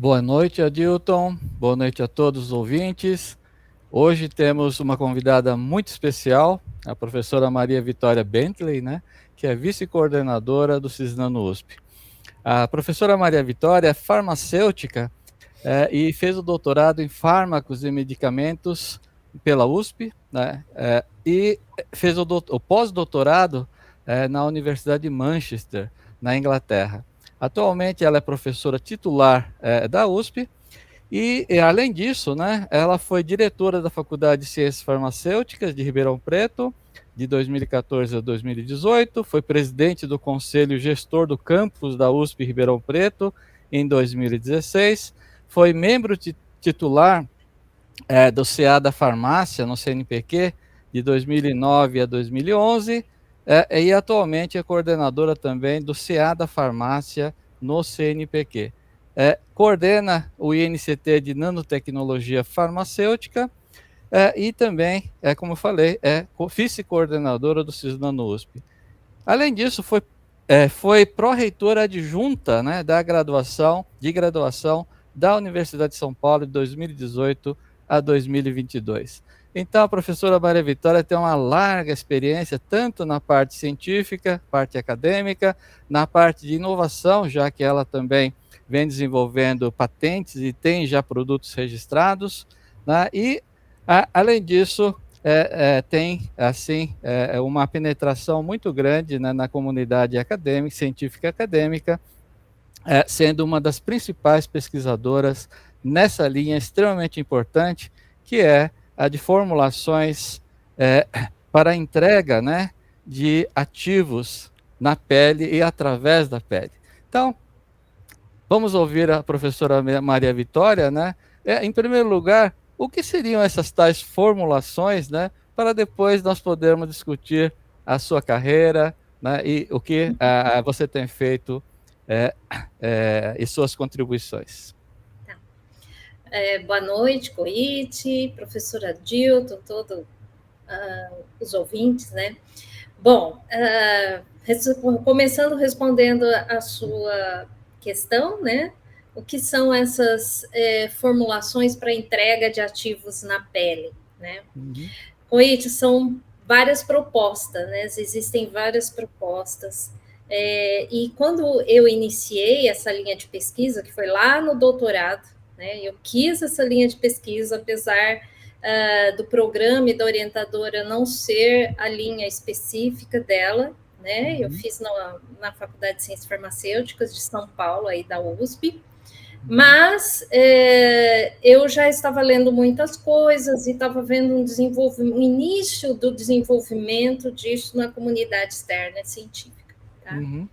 Boa noite, Adilton. Boa noite a todos os ouvintes. Hoje temos uma convidada muito especial, a professora Maria Vitória Bentley, né, que é vice-coordenadora do Cisnano USP. A professora Maria Vitória é farmacêutica e fez o doutorado em fármacos e medicamentos pela USP, né, e fez o pós-doutorado na Universidade de Manchester, na Inglaterra. Atualmente ela é professora titular da USP e, além disso, né, ela foi diretora da Faculdade de Ciências Farmacêuticas de Ribeirão Preto, de 2014 a 2018, foi presidente do Conselho Gestor do Campus da USP Ribeirão Preto em 2016, foi membro titular do CA da Farmácia, no CNPq, de 2009 a 2011, e atualmente é coordenadora também do CA da Farmácia no CNPq. Coordena o INCT de Nanotecnologia Farmacêutica e também, como eu falei, é vice-coordenadora do Cisnano USP. Além disso, foi pró-reitora adjunta, né, da graduação da Universidade de São Paulo de 2018 a 2022. Então, a professora Maria Vitória tem uma larga experiência, tanto na parte científica, parte acadêmica, na parte de inovação, já que ela também vem desenvolvendo patentes e tem já produtos registrados, né? E, além disso, tem assim uma penetração muito grande, né, na comunidade acadêmica, científica acadêmica, sendo uma das principais pesquisadoras nessa linha extremamente importante, que é a de formulações para a entrega, né, de ativos na pele e através da pele. Então, vamos ouvir a professora Maria Vitória, né? Em primeiro lugar, o que seriam essas tais formulações, né? Para depois nós podermos discutir a sua carreira, né? E o que você tem feito e suas contribuições. Boa noite, Coite, professora Dilton, todos os ouvintes, né? Bom, começando respondendo a sua questão, né? O que são essas formulações para entrega de ativos na pele, né? Uhum. Coite, são várias propostas, né? Existem várias propostas. E quando eu iniciei essa linha de pesquisa, que foi lá no doutorado, né? Eu quis essa linha de pesquisa, apesar do programa e da orientadora não ser a linha específica dela, né? Eu fiz na Faculdade de Ciências Farmacêuticas de São Paulo, aí da USP, mas eu já estava lendo muitas coisas e estava vendo um início do desenvolvimento disso na comunidade externa científica, tá? Uhum.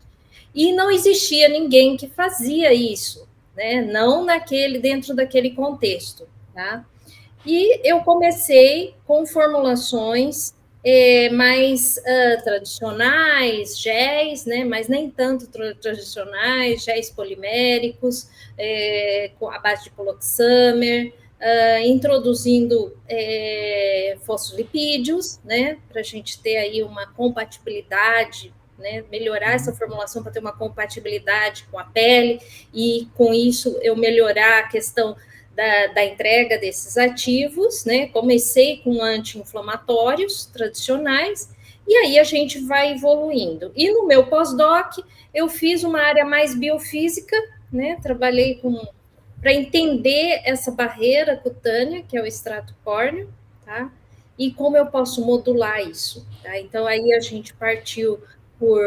E não existia ninguém que fazia isso, né? Não dentro daquele contexto, tá? E eu comecei com formulações mais tradicionais, géis, né? Mas nem tanto tradicionais, géis poliméricos, com a base de poloxamer, introduzindo fosfolipídios, né? Para a gente ter aí uma compatibilidade, né, melhorar essa formulação para ter uma compatibilidade com a pele e, com isso, eu melhorar a questão da entrega desses ativos, né? Comecei com anti-inflamatórios tradicionais e aí a gente vai evoluindo. E no meu pós-doc eu fiz uma área mais biofísica, né? Trabalhei para entender essa barreira cutânea, que é o extrato córneo, tá? E como eu posso modular isso, tá? Então aí a gente partiu por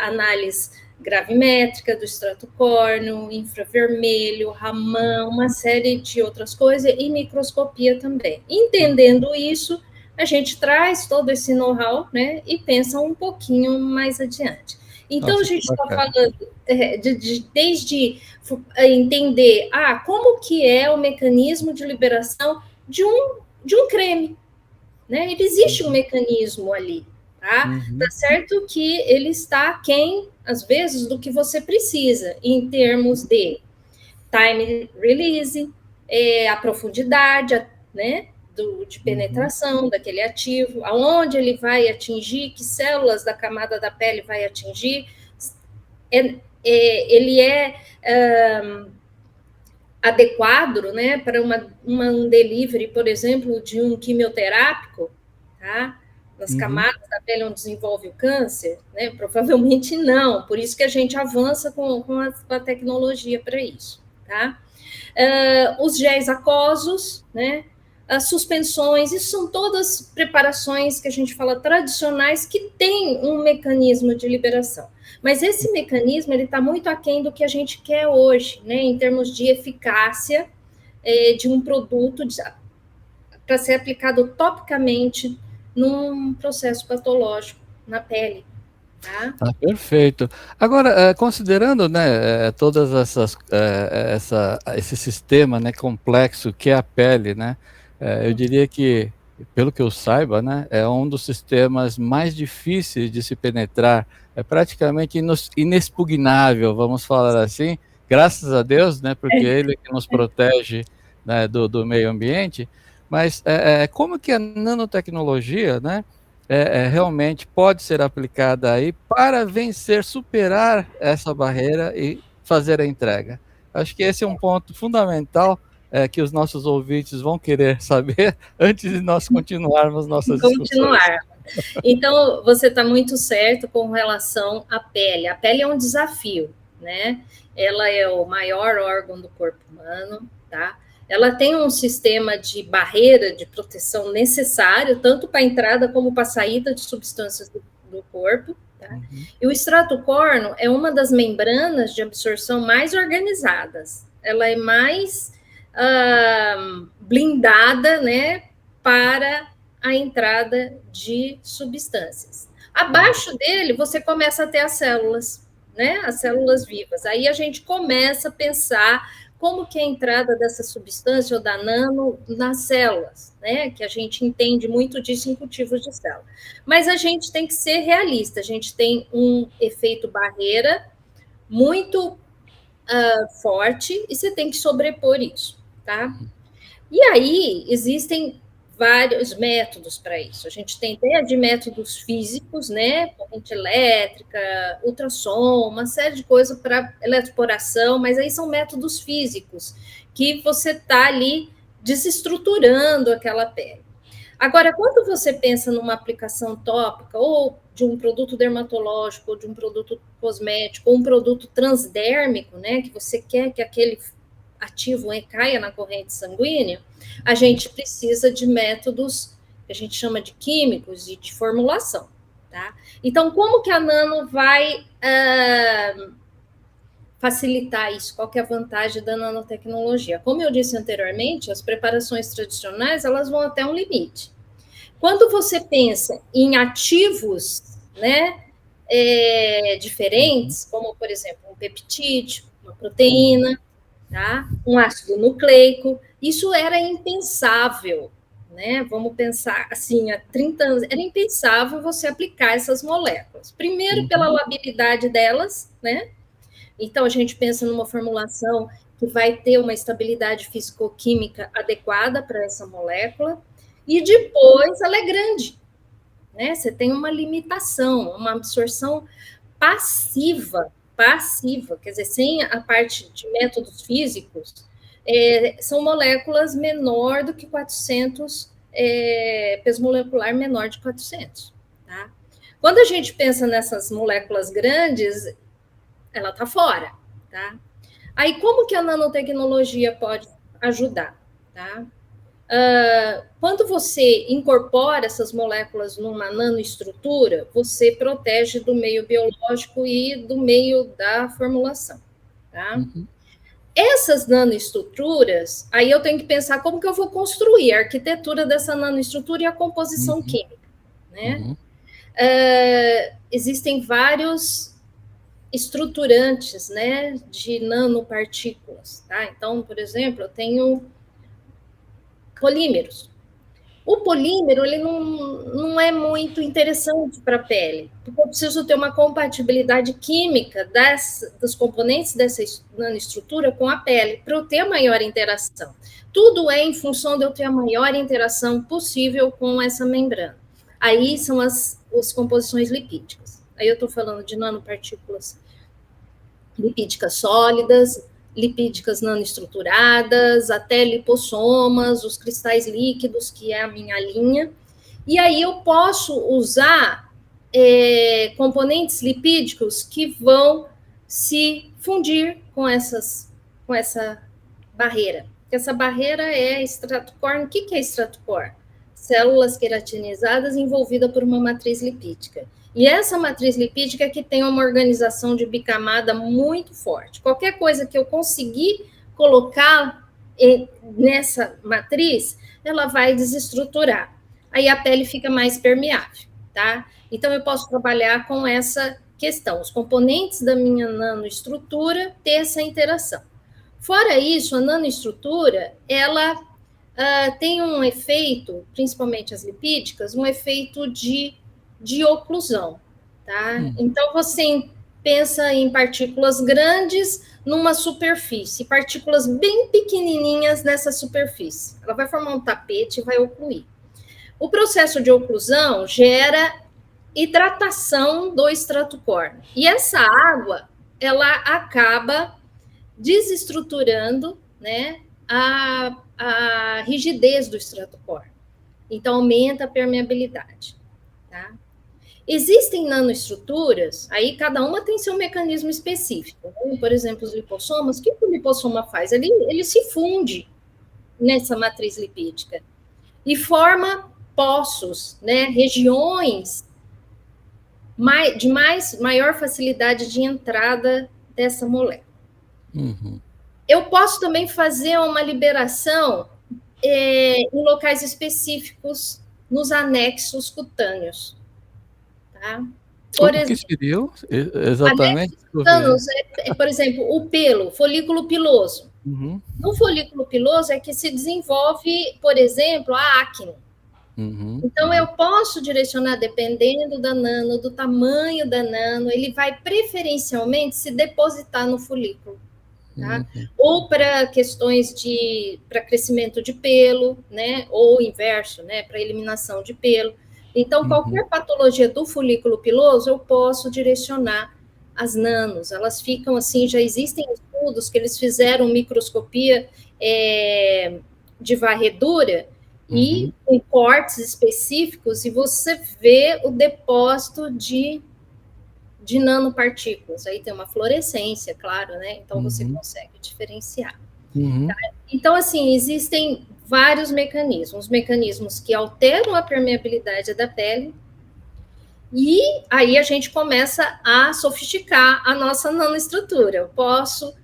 análise gravimétrica do extrato córneo, infravermelho, Raman, uma série de outras coisas, e microscopia também. Entendendo isso, a gente traz todo esse know-how, né, e pensa um pouquinho mais adiante. Então, Nossa, a que gente está bacana. falando desde entender como que é o mecanismo de liberação de um creme, né? Ele existe um mecanismo ali, tá? Tá Uhum. certo que ele está aquém, às vezes, do que você precisa, em termos de time release, a profundidade, né? De Uhum. penetração daquele ativo, aonde ele vai atingir, que células da camada da pele vai atingir. Ele é adequado, né, para um delivery, por exemplo, de um quimioterápico, tá? Nas camadas da pele onde desenvolve o câncer, né? Provavelmente não, por isso que a gente avança com a tecnologia para isso, tá? Os géis aquosos, né? As suspensões, isso são todas preparações que a gente fala tradicionais que têm um mecanismo de liberação. Mas esse mecanismo ele está muito aquém do que a gente quer hoje, né? Em termos de eficácia de um produto para ser aplicado topicamente num processo patológico na pele. Tá? Ah, perfeito. Agora, considerando, né, todas esse sistema, né, complexo que é a pele, né, eu diria que, pelo que eu saiba, né, é um dos sistemas mais difíceis de se penetrar, é praticamente inexpugnável, vamos falar assim, graças a Deus, né, porque ele é que nos protege, né, do meio ambiente, mas como que a nanotecnologia, né, realmente pode ser aplicada aí para vencer, superar essa barreira e fazer a entrega. Acho que esse é um ponto fundamental, que os nossos ouvintes vão querer saber antes de nós continuarmos nossas discussões. Continuar. Então, você está muito certo com relação à pele. A pele é um desafio, né? Ela é o maior órgão do corpo humano, tá? Ela tem um sistema de barreira de proteção necessário, tanto para a entrada como para a saída de substâncias do corpo. Tá? E o extrato córneo é uma das membranas de absorção mais organizadas. Ela é mais blindada, né, para a entrada de substâncias. Abaixo dele, você começa a ter as células, né, as células vivas. Aí a gente começa a pensar como que é a entrada dessa substância ou da nano nas células, né? Que a gente entende muito disso em cultivos de célula. Mas a gente tem que ser realista, a gente tem um efeito barreira muito forte e você tem que sobrepor isso, tá? E aí existem vários métodos para isso. A gente tem desde métodos físicos, né? Corrente elétrica, ultrassom, uma série de coisas para eletroporação, mas aí são métodos físicos que você está ali desestruturando aquela pele. Agora, quando você pensa numa aplicação tópica, ou de um produto dermatológico, ou de um produto cosmético, ou um produto transdérmico, né? Que você quer que aquele ativo caia na corrente sanguínea, a gente precisa de métodos que a gente chama de químicos e de formulação. Tá? Então, como que a nano vai facilitar isso? Qual que é a vantagem da nanotecnologia? Como eu disse anteriormente, as preparações tradicionais elas vão até um limite. Quando você pensa em ativos, né, diferentes, como, por exemplo, um peptídeo, uma proteína, tá? Um ácido nucleico, isso era impensável, né? Vamos pensar assim, há 30 anos, era impensável você aplicar essas moléculas. Primeiro, pela labilidade delas, né? Então, a gente pensa numa formulação que vai ter uma estabilidade físico-química adequada para essa molécula, e depois ela é grande, né? Você tem uma limitação, uma absorção passiva, quer dizer, sem a parte de métodos físicos, são moléculas menor do que 400, peso molecular menor de 400. Tá? Quando a gente pensa nessas moléculas grandes, ela está fora. Tá? Aí, como que a nanotecnologia pode ajudar? Tá? Quando você incorpora essas moléculas numa nanoestrutura, você protege do meio biológico e do meio da formulação. Tá? Essas nanoestruturas, aí eu tenho que pensar como que eu vou construir a arquitetura dessa nanoestrutura e a composição química. Né? Existem vários estruturantes, né, de nanopartículas. Tá? Então, por exemplo, eu tenho polímeros. O polímero ele não é muito interessante para a pele, porque eu preciso ter uma compatibilidade química dos componentes dessa nanoestrutura com a pele, para eu ter a maior interação. Tudo é em função de eu ter a maior interação possível com essa membrana. Aí são as composições lipídicas. Aí eu estou falando de nanopartículas lipídicas sólidas, lipídicas nanoestruturadas, até lipossomas, os cristais líquidos, que é a minha linha. E aí eu posso usar componentes lipídicos que vão se fundir com essa barreira. Essa barreira é estratocore. O que é estratocore? Células queratinizadas envolvidas por uma matriz lipídica. E essa matriz lipídica é que tem uma organização de bicamada muito forte. Qualquer coisa que eu conseguir colocar nessa matriz, ela vai desestruturar. Aí a pele fica mais permeável, tá? Então, eu posso trabalhar com essa questão. Os componentes da minha nanoestrutura ter essa interação. Fora isso, a nanoestrutura, ela tem um efeito, principalmente as lipídicas, um efeito de oclusão, tá? Então, você pensa em partículas grandes numa superfície, partículas bem pequenininhas nessa superfície. Ela vai formar um tapete e vai ocluir. O processo de oclusão gera hidratação do estratocore. E essa água, ela acaba desestruturando, né, a rigidez do estratocore. Então, aumenta a permeabilidade, tá? Existem nanoestruturas, aí cada uma tem seu mecanismo específico. Né? Por exemplo, os lipossomas, o que o lipossoma faz? Ele se funde nessa matriz lipídica e forma poços, né, regiões de maior facilidade de entrada dessa molécula. Eu posso também fazer uma liberação em locais específicos nos anexos cutâneos. Tá? Por exemplo, que seria exatamente? Anexos cutâneos por exemplo, o pelo, folículo piloso. No folículo piloso é que se desenvolve, por exemplo, a acne. Então, eu posso direcionar, dependendo da nano, do tamanho da nano, ele vai preferencialmente se depositar no folículo. Tá? Ou para questões para crescimento de pelo, né? Ou inverso, né? Para eliminação de pelo. Então, qualquer patologia do folículo piloso, eu posso direcionar as nanos. Elas ficam assim, já existem estudos que eles fizeram microscopia de varredura e com cortes específicos, e você vê o depósito de nanopartículas. Aí tem uma fluorescência, claro, né? Então, você consegue diferenciar. Tá? Então, assim, existem vários mecanismos que alteram a permeabilidade da pele, e aí a gente começa a sofisticar a nossa nanoestrutura. Eu posso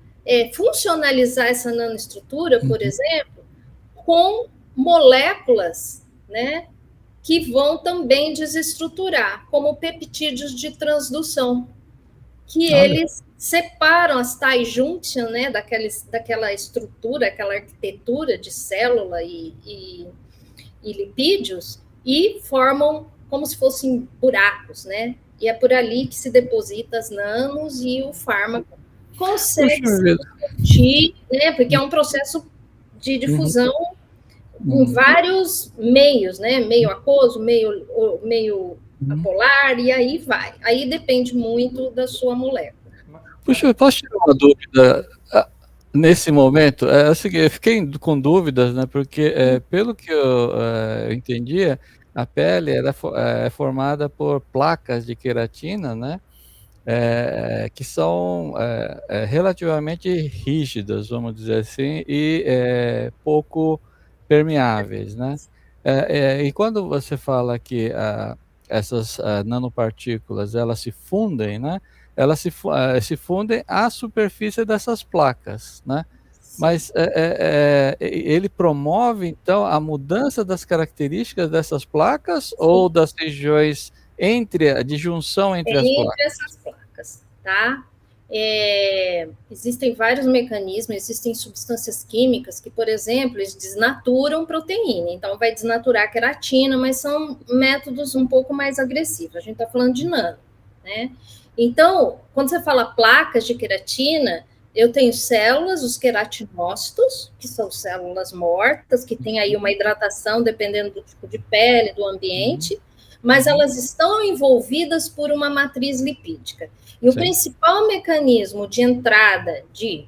funcionalizar essa nanoestrutura, por exemplo, com moléculas, né, que vão também desestruturar, como peptídeos de transdução, que eles separam as tie junction, né, daquela estrutura, aquela arquitetura de célula e lipídios, e formam como se fossem buracos, né? E é por ali que se deposita as nanos e o fármaco consegue se discutir, né? Porque é um processo de difusão em vários meios, né? Meio aquoso, meio apolar, e aí vai. Aí depende muito da sua molécula. Puxa, eu posso tirar uma dúvida nesse momento? Eu fiquei com dúvidas, né? Porque, pelo que eu entendia, a pele é formada por placas de queratina, né? Que são relativamente rígidas, vamos dizer assim, e pouco permeáveis, né? E quando você fala que essas nanopartículas, elas se fundem, né? Elas se fundem à superfície dessas placas, né? Mas ele promove, então, a mudança das características dessas placas ou das regiões de junção entre as placas? Entre essas placas, tá? Existem vários mecanismos, existem substâncias químicas que, por exemplo, eles desnaturam proteína, então vai desnaturar a queratina, mas são métodos um pouco mais agressivos. A gente está falando de nano, né? Então, quando você fala placas de queratina, eu tenho células, os queratinócitos, que são células mortas, que têm aí uma hidratação, dependendo do tipo de pele, do ambiente, mas elas estão envolvidas por uma matriz lipídica. E o principal mecanismo de entrada de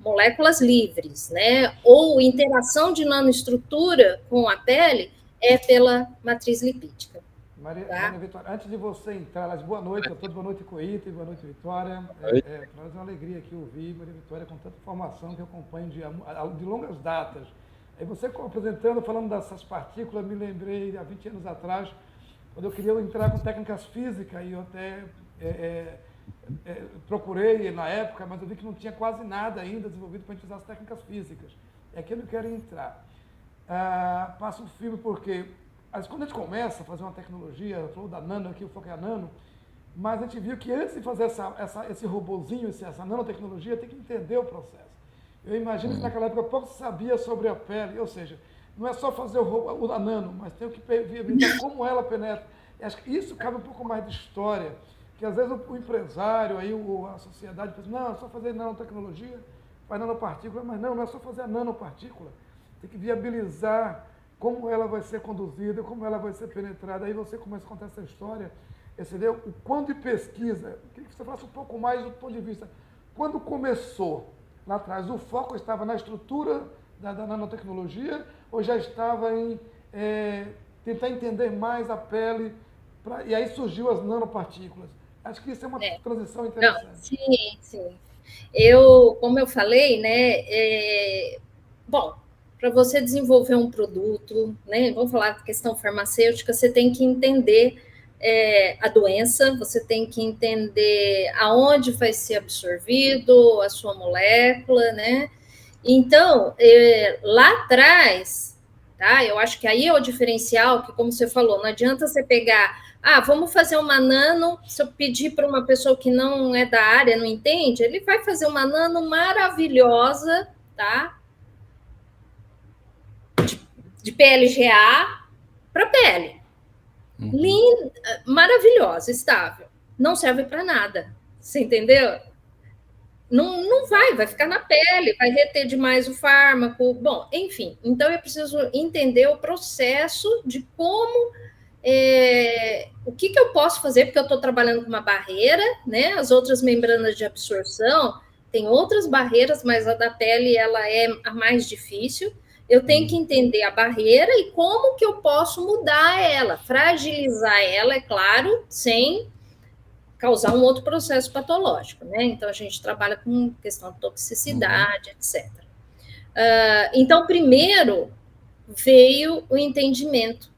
moléculas livres, né? Ou interação de nanoestrutura com a pele é pela matriz lipídica. Maria, tá? Maria Vitória, antes de você entrar, boa noite a todos, boa noite, Coita, boa noite, Vitória. Para nós é uma alegria aqui ouvir Maria Vitória com tanta informação que eu acompanho de longas datas. Aí você apresentando, falando dessas partículas, me lembrei há 20 anos atrás, quando eu queria entrar com técnicas físicas, e eu até procurei na época, mas eu vi que não tinha quase nada ainda desenvolvido para a gente usar as técnicas físicas. É que eu não quero entrar. Passa um filme porque... Quando a gente começa a fazer uma tecnologia, falou da nano aqui, o foco é a nano, mas a gente viu que antes de fazer esse robozinho, essa nanotecnologia, tem que entender o processo. Eu imagino que naquela época pouco se sabia sobre a pele, ou seja, não é só fazer a nano, mas tem que ver como ela penetra. E acho que isso cabe um pouco mais de história, que às vezes o empresário, aí, a sociedade pensa, não, é só fazer nanotecnologia, faz nanopartícula, mas não é só fazer a nanopartícula, tem que viabilizar como ela vai ser conduzida, como ela vai ser penetrada. Aí você começa a contar essa história, entendeu? O quando de pesquisa, eu queria que você falasse um pouco mais do ponto de vista. Quando começou lá atrás, o foco estava na estrutura da nanotecnologia ou já estava em tentar entender mais a pele, e aí surgiu as nanopartículas? Acho que isso é uma transição interessante. Não, sim. Como eu falei, né, bom, para você desenvolver um produto, né, vamos falar da questão farmacêutica, você tem que entender a doença, você tem que entender aonde vai ser absorvido a sua molécula, né? Então, lá atrás, tá? Eu acho que aí é o diferencial, que como você falou, não adianta você pegar, vamos fazer uma nano, se eu pedir para uma pessoa que não é da área, não entende, ele vai fazer uma nano maravilhosa, tá? De PLGA para pele. Linda, maravilhosa, estável. Não serve para nada. Você entendeu? Não vai ficar na pele, vai reter demais o fármaco. Bom, enfim. Então, eu preciso entender o processo de como... o que eu posso fazer, porque eu estou trabalhando com uma barreira, né? As outras membranas de absorção têm outras barreiras, mas a da pele ela é a mais difícil. Eu tenho que entender a barreira e como que eu posso mudar ela, fragilizar ela, é claro, sem causar um outro processo patológico, né? Então, a gente trabalha com questão de toxicidade, etc. Então, primeiro veio o entendimento,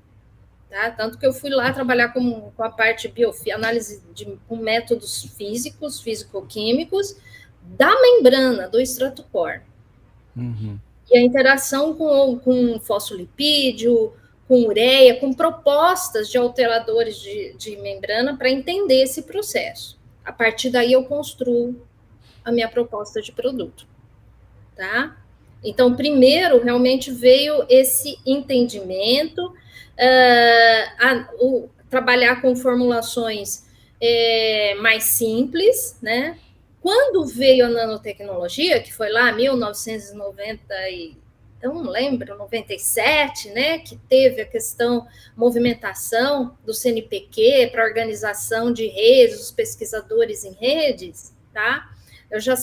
tá? Tanto que eu fui lá trabalhar com a parte análise com métodos físicos, físico-químicos, da membrana, do extrato-core. E a interação com fosfolipídio, com ureia, com propostas de alteradores de membrana para entender esse processo. A partir daí, eu construo a minha proposta de produto, tá? Então, primeiro, realmente veio esse entendimento, trabalhar com formulações mais simples, né? Quando veio a nanotecnologia, que foi lá 1990 eu não lembro, 97, né, que teve a questão movimentação do CNPq para organização de redes, os pesquisadores em redes, tá? Eu já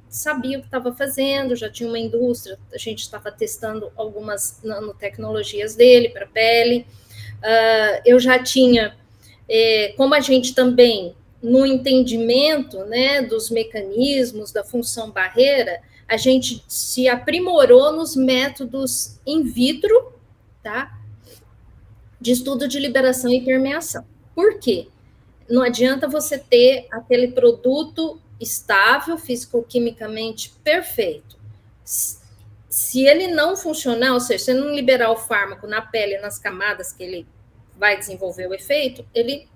sabia o que estava fazendo, já tinha uma indústria, a gente estava testando algumas nanotecnologias dele para pele, eu já tinha, como a gente também, no entendimento, né, dos mecanismos, da função barreira, a gente se aprimorou nos métodos in vitro, tá? De estudo de liberação e permeação. Por quê? Não adianta você ter aquele produto estável, físico-quimicamente perfeito. Se ele não funcionar, ou seja, se ele não liberar o fármaco na pele, nas camadas que ele vai desenvolver o efeito, ele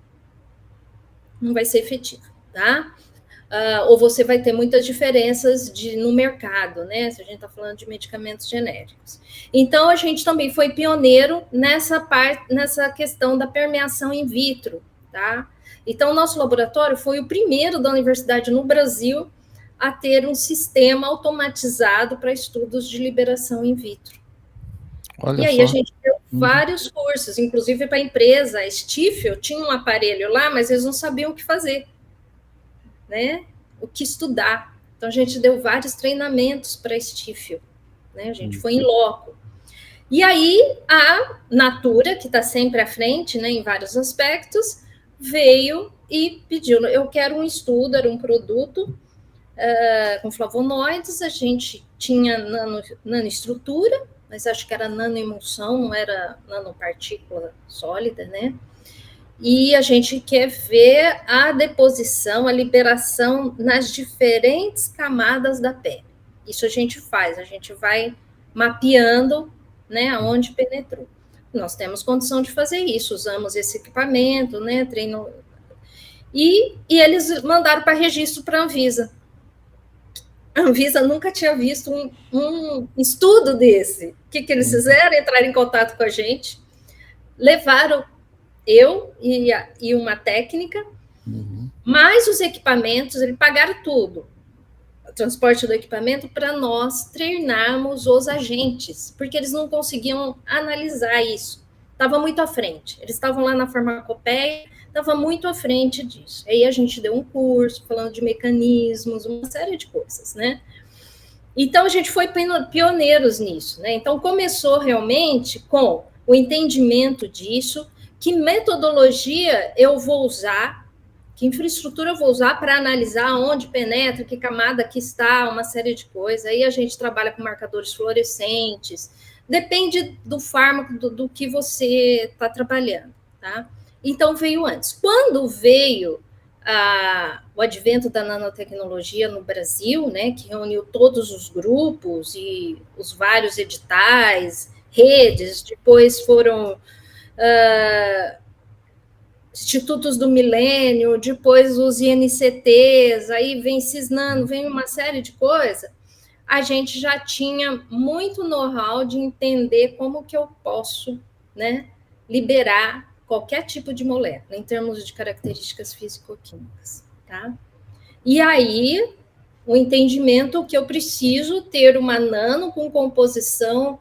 não vai ser efetivo, tá? Ou você vai ter muitas diferenças no mercado, né? Se a gente está falando de medicamentos genéricos. Então, a gente também foi pioneiro nessa questão da permeação in vitro, tá? Então, o nosso laboratório foi o primeiro da universidade no Brasil a ter um sistema automatizado para estudos de liberação in vitro. Olha, e aí, a gente deu vários cursos, inclusive para a empresa, a Stifel, tinha um aparelho lá, mas eles não sabiam o que fazer, né? O que estudar. Então, a gente deu vários treinamentos para estífio, né? A gente foi em loco. E aí, a Natura, que está sempre à frente, né, em vários aspectos, veio e pediu, eu quero um estudo, era um produto com flavonoides, a gente tinha nanoestrutura, mas acho que era nanoemulsão, não era nanopartícula sólida, né? E a gente quer ver a deposição, a liberação nas diferentes camadas da pele. Isso a gente faz, a gente vai mapeando, né, aonde penetrou. Nós temos condição de fazer isso, usamos esse equipamento, né, treino. E eles mandaram para registro para a Anvisa. A Anvisa nunca tinha visto um estudo desse. O que eles fizeram? Entraram em contato com a gente, levaram eu e uma técnica, mais os equipamentos, eles pagaram tudo, o transporte do equipamento, para nós treinarmos os agentes, porque eles não conseguiam analisar isso, estava muito à frente, eles estavam lá na farmacopeia, estava muito à frente disso. Aí a gente deu um curso falando de mecanismos, uma série de coisas, né? Então a gente foi pioneiros nisso, né? Então começou realmente com o entendimento disso, que metodologia eu vou usar, que infraestrutura eu vou usar para analisar onde penetra, que camada que está, uma série de coisas. Aí a gente trabalha com marcadores fluorescentes, depende do fármaco, do que você está trabalhando, tá? Então veio antes. Quando veio o advento da nanotecnologia no Brasil, né, que reuniu todos os grupos e os vários editais, redes, depois foram institutos do milênio, depois os INCTs, aí vem Cisnano, vem uma série de coisas, a gente já tinha muito know-how de entender como que eu posso, né, liberar qualquer tipo de molécula, em termos de características físico-químicas, tá? E aí, o entendimento que eu preciso ter uma nano com composição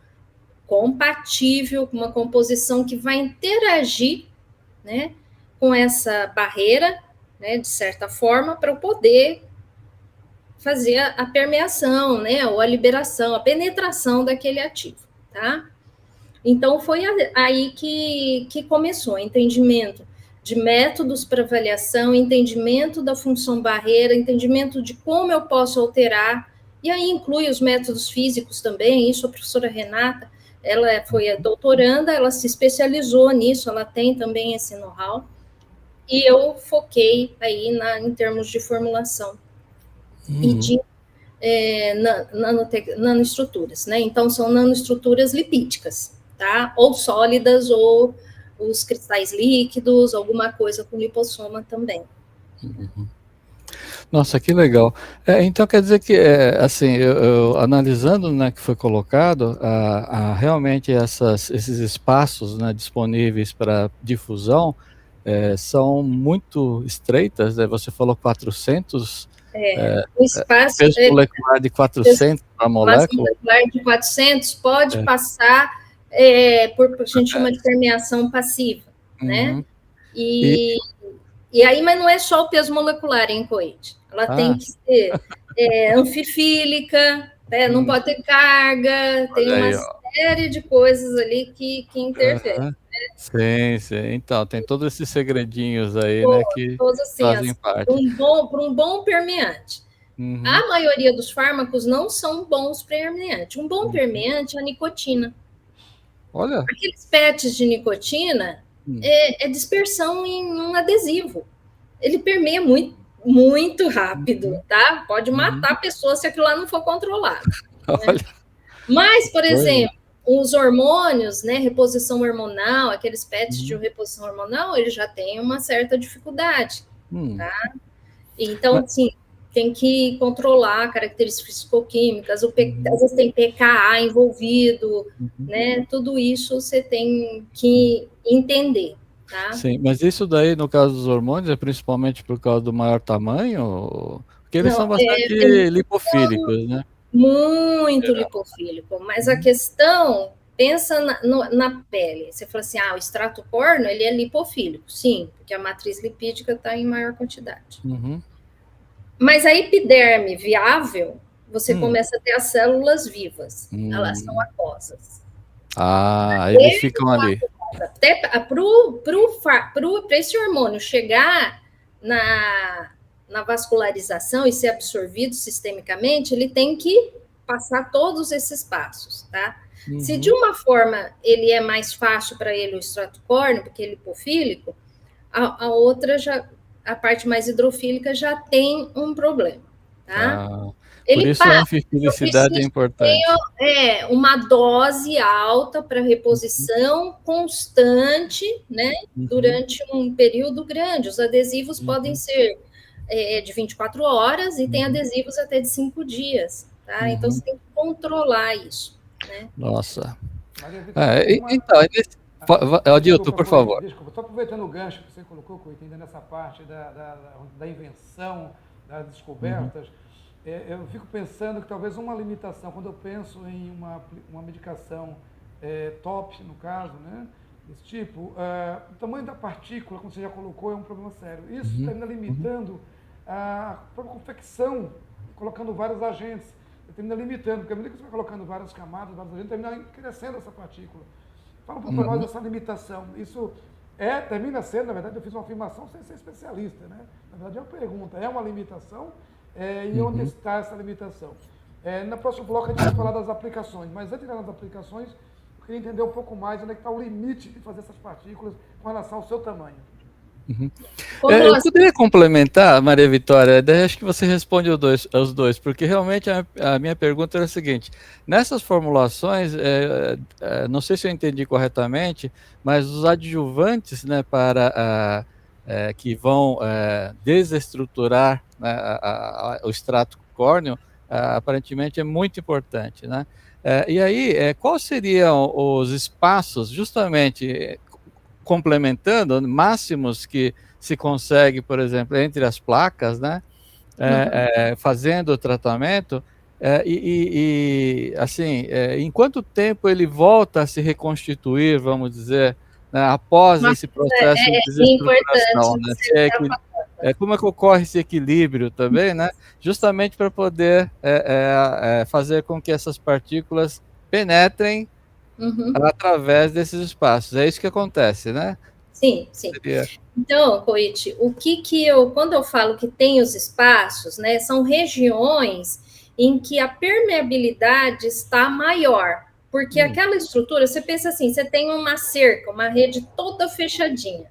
compatível, com uma composição que vai interagir, né, com essa barreira, né, de certa forma, para eu poder fazer a permeação, né, ou a liberação, a penetração daquele ativo, tá? Então, foi aí que começou o entendimento de métodos para avaliação, entendimento da função barreira, entendimento de como eu posso alterar, e aí inclui os métodos físicos também. Isso a professora Renata, ela foi a doutoranda, ela se especializou nisso, ela tem também esse know-how, e eu foquei aí em termos de formulação e de nanoestruturas, né? Então, são nanoestruturas lipídicas, tá? Ou sólidas, ou os cristais líquidos, alguma coisa com lipossoma também. Nossa, que legal. Então, quer dizer que, assim, eu analisando, né, que foi colocado, realmente esses espaços, né, disponíveis para difusão são muito estreitas, né? Você falou 400... o espaço peso molecular de 400 para a molécula. Peso molecular de 400 pode passar por a gente chama de permeação passiva, né? E aí, mas não é só o peso molecular, hein, Coit? Ela tem que ser anfifílica, né? Não pode ter carga, tem uma série de coisas ali que interferem. Né? Sim. Então, tem todos esses segredinhos aí, né, que assim, fazem parte. Para um bom permeante. A maioria dos fármacos não são bons permeantes. Um bom permeante é a nicotina. Olha. Aqueles PETs de nicotina é dispersão em um adesivo. Ele permeia muito, muito rápido, tá? Pode matar a pessoa se aquilo lá não for controlado. Né? Mas, por exemplo, os hormônios, né, reposição hormonal, aqueles PETs de reposição hormonal, eles já têm uma certa dificuldade, tá? Então, assim, tem que controlar características físico-químicas, às vezes tem pKa envolvido, né? Tudo isso você tem que entender, tá? Sim, mas isso daí, no caso dos hormônios, é principalmente por causa do maior tamanho? Porque eles são bastante lipofílicos, né? Muito lipofílico, mas a questão, pensa na pele. Você fala assim, o extrato porno, ele é lipofílico, sim, porque a matriz lipídica está em maior quantidade. Mas a epiderme viável, você começa a ter as células vivas, elas são aquosas. Eles ficam ali. Até para esse hormônio chegar na vascularização e ser absorvido sistemicamente, ele tem que passar todos esses passos, tá? Se de uma forma ele é mais fácil para ele o extrato córneo, porque ele é hipofílico, a outra a parte mais hidrofílica já tem um problema, tá? Por isso a anfifilicidade é importante. Uma dose alta para reposição constante, né? Durante um período grande. Os adesivos podem ser de 24 horas e tem adesivos até de 5 dias, tá? Então, você tem que controlar isso, né? Nossa. Então, Adilton, por favor. Desculpa, só aproveitando o gancho que você colocou, Coito, nessa parte da invenção, das descobertas, eu fico pensando que talvez uma limitação, quando eu penso em uma medicação top, no caso, né, desse tipo, o tamanho da partícula, como você já colocou, é um problema sério. Isso termina limitando a própria confecção, colocando vários agentes. Termina limitando, porque à medida que você vai colocando várias camadas, vários agentes, termina crescendo essa partícula. Fala um pouco para nós dessa limitação. Isso termina sendo, na verdade, eu fiz uma afirmação sem ser especialista, né? Na verdade, é uma pergunta, é uma limitação? E onde está essa limitação? No próximo bloco, a gente vai falar das aplicações, mas antes de falar das aplicações, eu queria entender um pouco mais onde é que está o limite de fazer essas partículas com relação ao seu tamanho. Eu poderia complementar, Maria Vitória, daí acho que você responde aos dois, porque realmente a minha pergunta era a seguinte: nessas formulações, não sei se eu entendi corretamente, mas os adjuvantes, né, que vão desestruturar, né, o extrato córneo, aparentemente é muito importante, né? E aí, quais seriam os espaços, justamente complementando, máximos que se consegue, por exemplo, entre as placas, né, fazendo o tratamento, assim, em quanto tempo ele volta a se reconstituir, vamos dizer, né, após esse processo de desestruturação, né? Como é que ocorre esse equilíbrio também, né? Justamente para poder fazer com que essas partículas penetrem através desses espaços. É isso que acontece, né? Sim. Então, Coit, quando eu falo que tem os espaços, né, são regiões em que a permeabilidade está maior, porque aquela estrutura, você pensa assim, você tem uma cerca, uma rede toda fechadinha,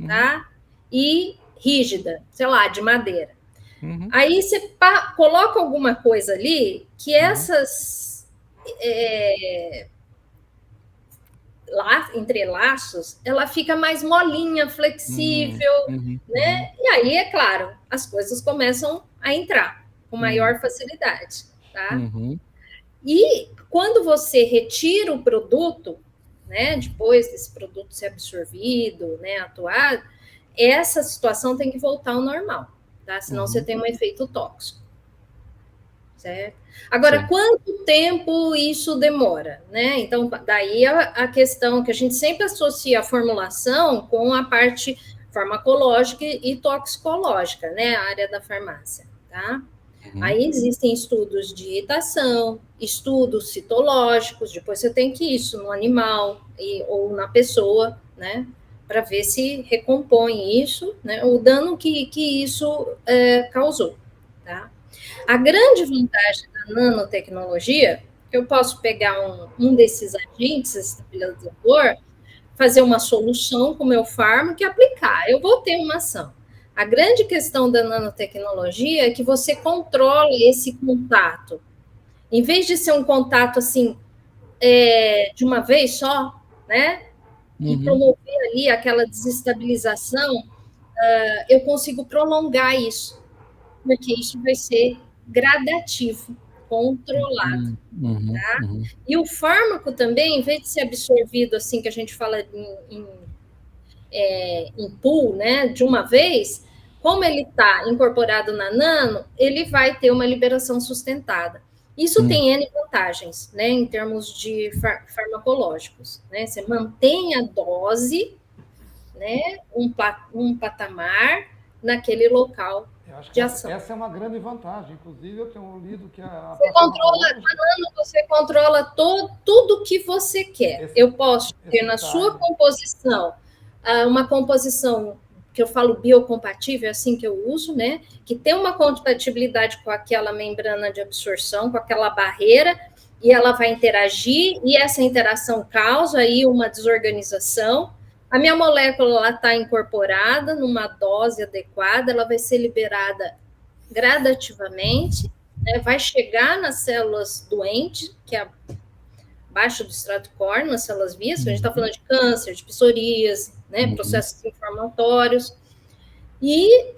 tá? E rígida, sei lá, de madeira. Aí você coloca alguma coisa ali que essas entrelaços, ela fica mais molinha, flexível, né? E aí, é claro, as coisas começam a entrar com maior facilidade, tá? E quando você retira o produto, né, depois desse produto ser absorvido, né, atuado, essa situação tem que voltar ao normal, tá? Senão você tem um efeito tóxico. Certo? Agora, quanto tempo isso demora, né? Então, daí a questão que a gente sempre associa a formulação com a parte farmacológica e toxicológica, né? A área da farmácia, tá? Aí existem estudos de irritação, estudos citológicos, depois você tem que isso no animal ou na pessoa, né? Para ver se recompõe isso, né? O dano que isso causou, tá? A grande vantagem da nanotecnologia, que eu posso pegar um desses agentes estabilizador, fazer uma solução com o meu fármaco e aplicar. Eu vou ter uma ação. A grande questão da nanotecnologia é que você controla esse contato. Em vez de ser um contato assim, de uma vez só, né? E promover ali aquela desestabilização, eu consigo prolongar isso, porque isso vai ser gradativo, controlado. Tá? E o fármaco também, em vez de ser absorvido assim, que a gente fala em pool, né, de uma vez, como ele está incorporado na nano, ele vai ter uma liberação sustentada. Isso tem N vantagens, né, em termos de farmacológicos. Né? Você mantém a dose, né, um patamar naquele local acho de que ação. essa é uma grande vantagem. Inclusive, eu tenho lido que você controla tudo que você quer. Eu posso ter na sua composição uma composição que eu falo biocompatível, é assim que eu uso, né? Que tem uma compatibilidade com aquela membrana de absorção, com aquela barreira, e ela vai interagir, e essa interação causa aí uma desorganização. A minha molécula está incorporada numa dose adequada, ela vai ser liberada gradativamente, né, vai chegar nas células doentes, que é abaixo do extrato córneo, nas células vias, a gente está falando de câncer, de psoríase, né, processos inflamatórios, e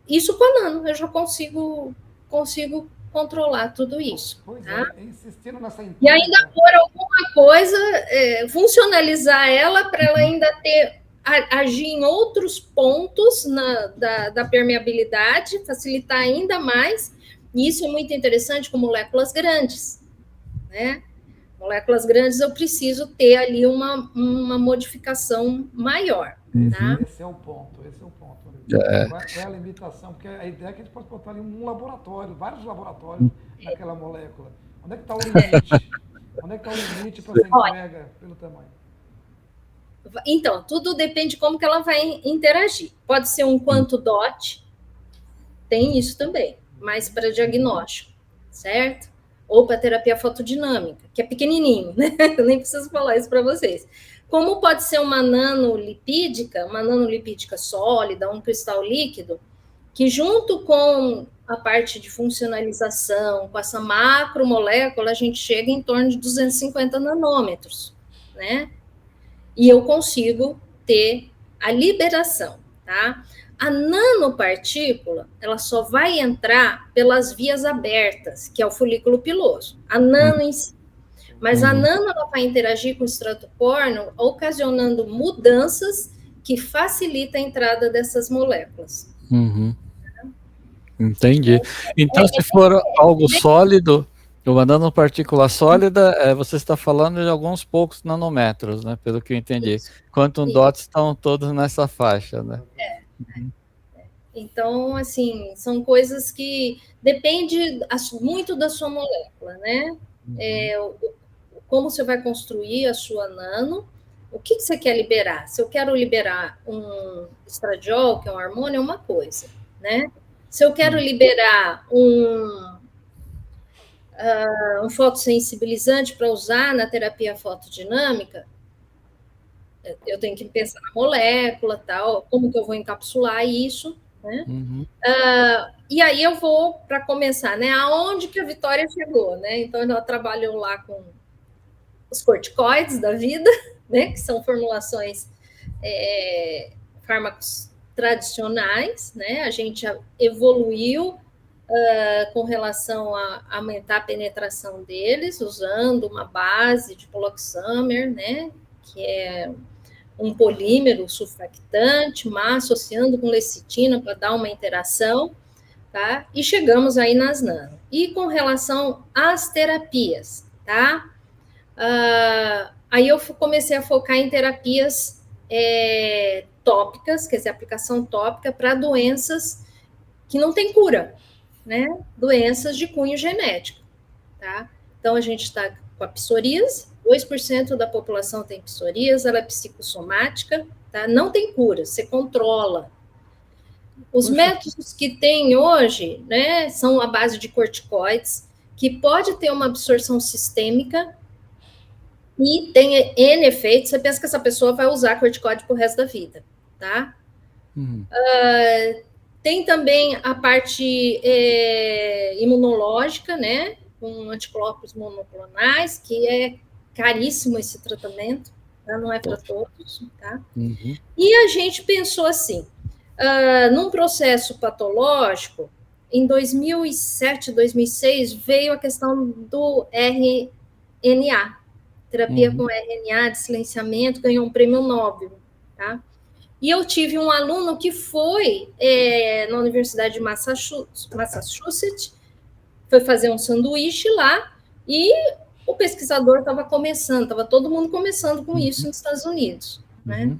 isso com a nano, eu já consigo controlar tudo isso. Pois tá? Insistindo nessa entrega. E ainda por alguma coisa, funcionalizar ela para ela ainda agir em outros pontos da permeabilidade, facilitar ainda mais, e isso é muito interessante com moléculas grandes, né? Moléculas grandes eu preciso ter ali uma modificação maior. Tá? Esse é o ponto. Qual é a limitação? Porque a ideia é que a gente pode botar ali um laboratório, vários laboratórios naquela molécula. Onde é que está o limite? Onde é que está o limite para essa entrega pelo tamanho? Então, tudo depende de como que ela vai interagir. Pode ser um quanto DOT, tem isso também, mas para diagnóstico, certo? Ou para terapia fotodinâmica, que é pequenininho, né? Eu nem preciso falar isso para vocês. Como pode ser uma nanolipídica sólida, um cristal líquido, que junto com a parte de funcionalização, com essa macromolécula, a gente chega em torno de 250 nanômetros, né? E eu consigo ter a liberação, tá? A nanopartícula, ela só vai entrar pelas vias abertas, que é o folículo piloso. A nano em si. Mas a nano ela vai interagir com o extrato córneo, ocasionando mudanças que facilitam a entrada dessas moléculas. Entendi. Então, se for algo sólido, uma nanopartícula sólida, você está falando de alguns poucos nanômetros, né? Pelo que eu entendi. Isso. Quantum dots estão todos nessa faixa, né? Então, assim, são coisas que depende muito da sua molécula, né? Como você vai construir a sua nano, o que você quer liberar? Se eu quero liberar um estradiol, que é um hormônio, é uma coisa, né? Se eu quero liberar um fotossensibilizante para usar na terapia fotodinâmica, eu tenho que pensar na molécula, tal, como que eu vou encapsular isso, né? E aí eu vou, para começar, né? Aonde que a Vitória chegou, né? Então, ela trabalhou lá com os corticoides da vida, né? Que são formulações fármacos tradicionais, né? A gente evoluiu com relação a aumentar a penetração deles, usando uma base de poloxamer, né? Que é um polímero surfactante, mas associando com lecitina para dar uma interação, tá? E chegamos aí nas nano. E com relação às terapias, tá? Aí eu comecei a focar em terapias tópicas, quer dizer, aplicação tópica para doenças que não tem cura, né? Doenças de cunho genético, tá? Então, a gente está com a psoríase, 2% da população tem psoríase, ela é psicossomática, tá? Não tem cura, você controla. Os métodos que tem hoje, né, são a base de corticoides, que pode ter uma absorção sistêmica e tem N efeitos. Você pensa que essa pessoa vai usar corticoide pro resto da vida, tá? Tem também a parte imunológica, né, com anticorpos monoclonais, que é caríssimo esse tratamento, tá? Não é para todos, tá? E a gente pensou assim, num processo patológico, em 2007, 2006, veio a questão do RNA, terapia com RNA de silenciamento, ganhou um prêmio Nobel, tá? E eu tive um aluno que foi na Universidade de Massachusetts, foi fazer um sanduíche lá, e o pesquisador estava começando, estava todo mundo começando com isso nos Estados Unidos, né?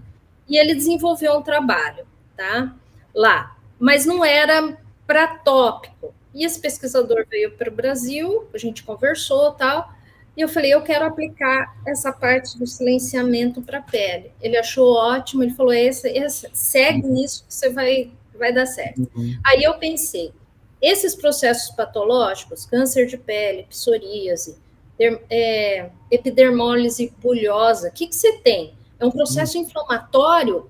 E ele desenvolveu um trabalho, tá? Lá, mas não era para tópico. E esse pesquisador veio para o Brasil, a gente conversou e tal, e eu falei, eu quero aplicar essa parte do silenciamento para a pele. Ele achou ótimo, ele falou, segue nisso que você vai dar certo. Aí eu pensei, esses processos patológicos, câncer de pele, psoríase, epidermólise bulhosa, o que você tem? É um processo inflamatório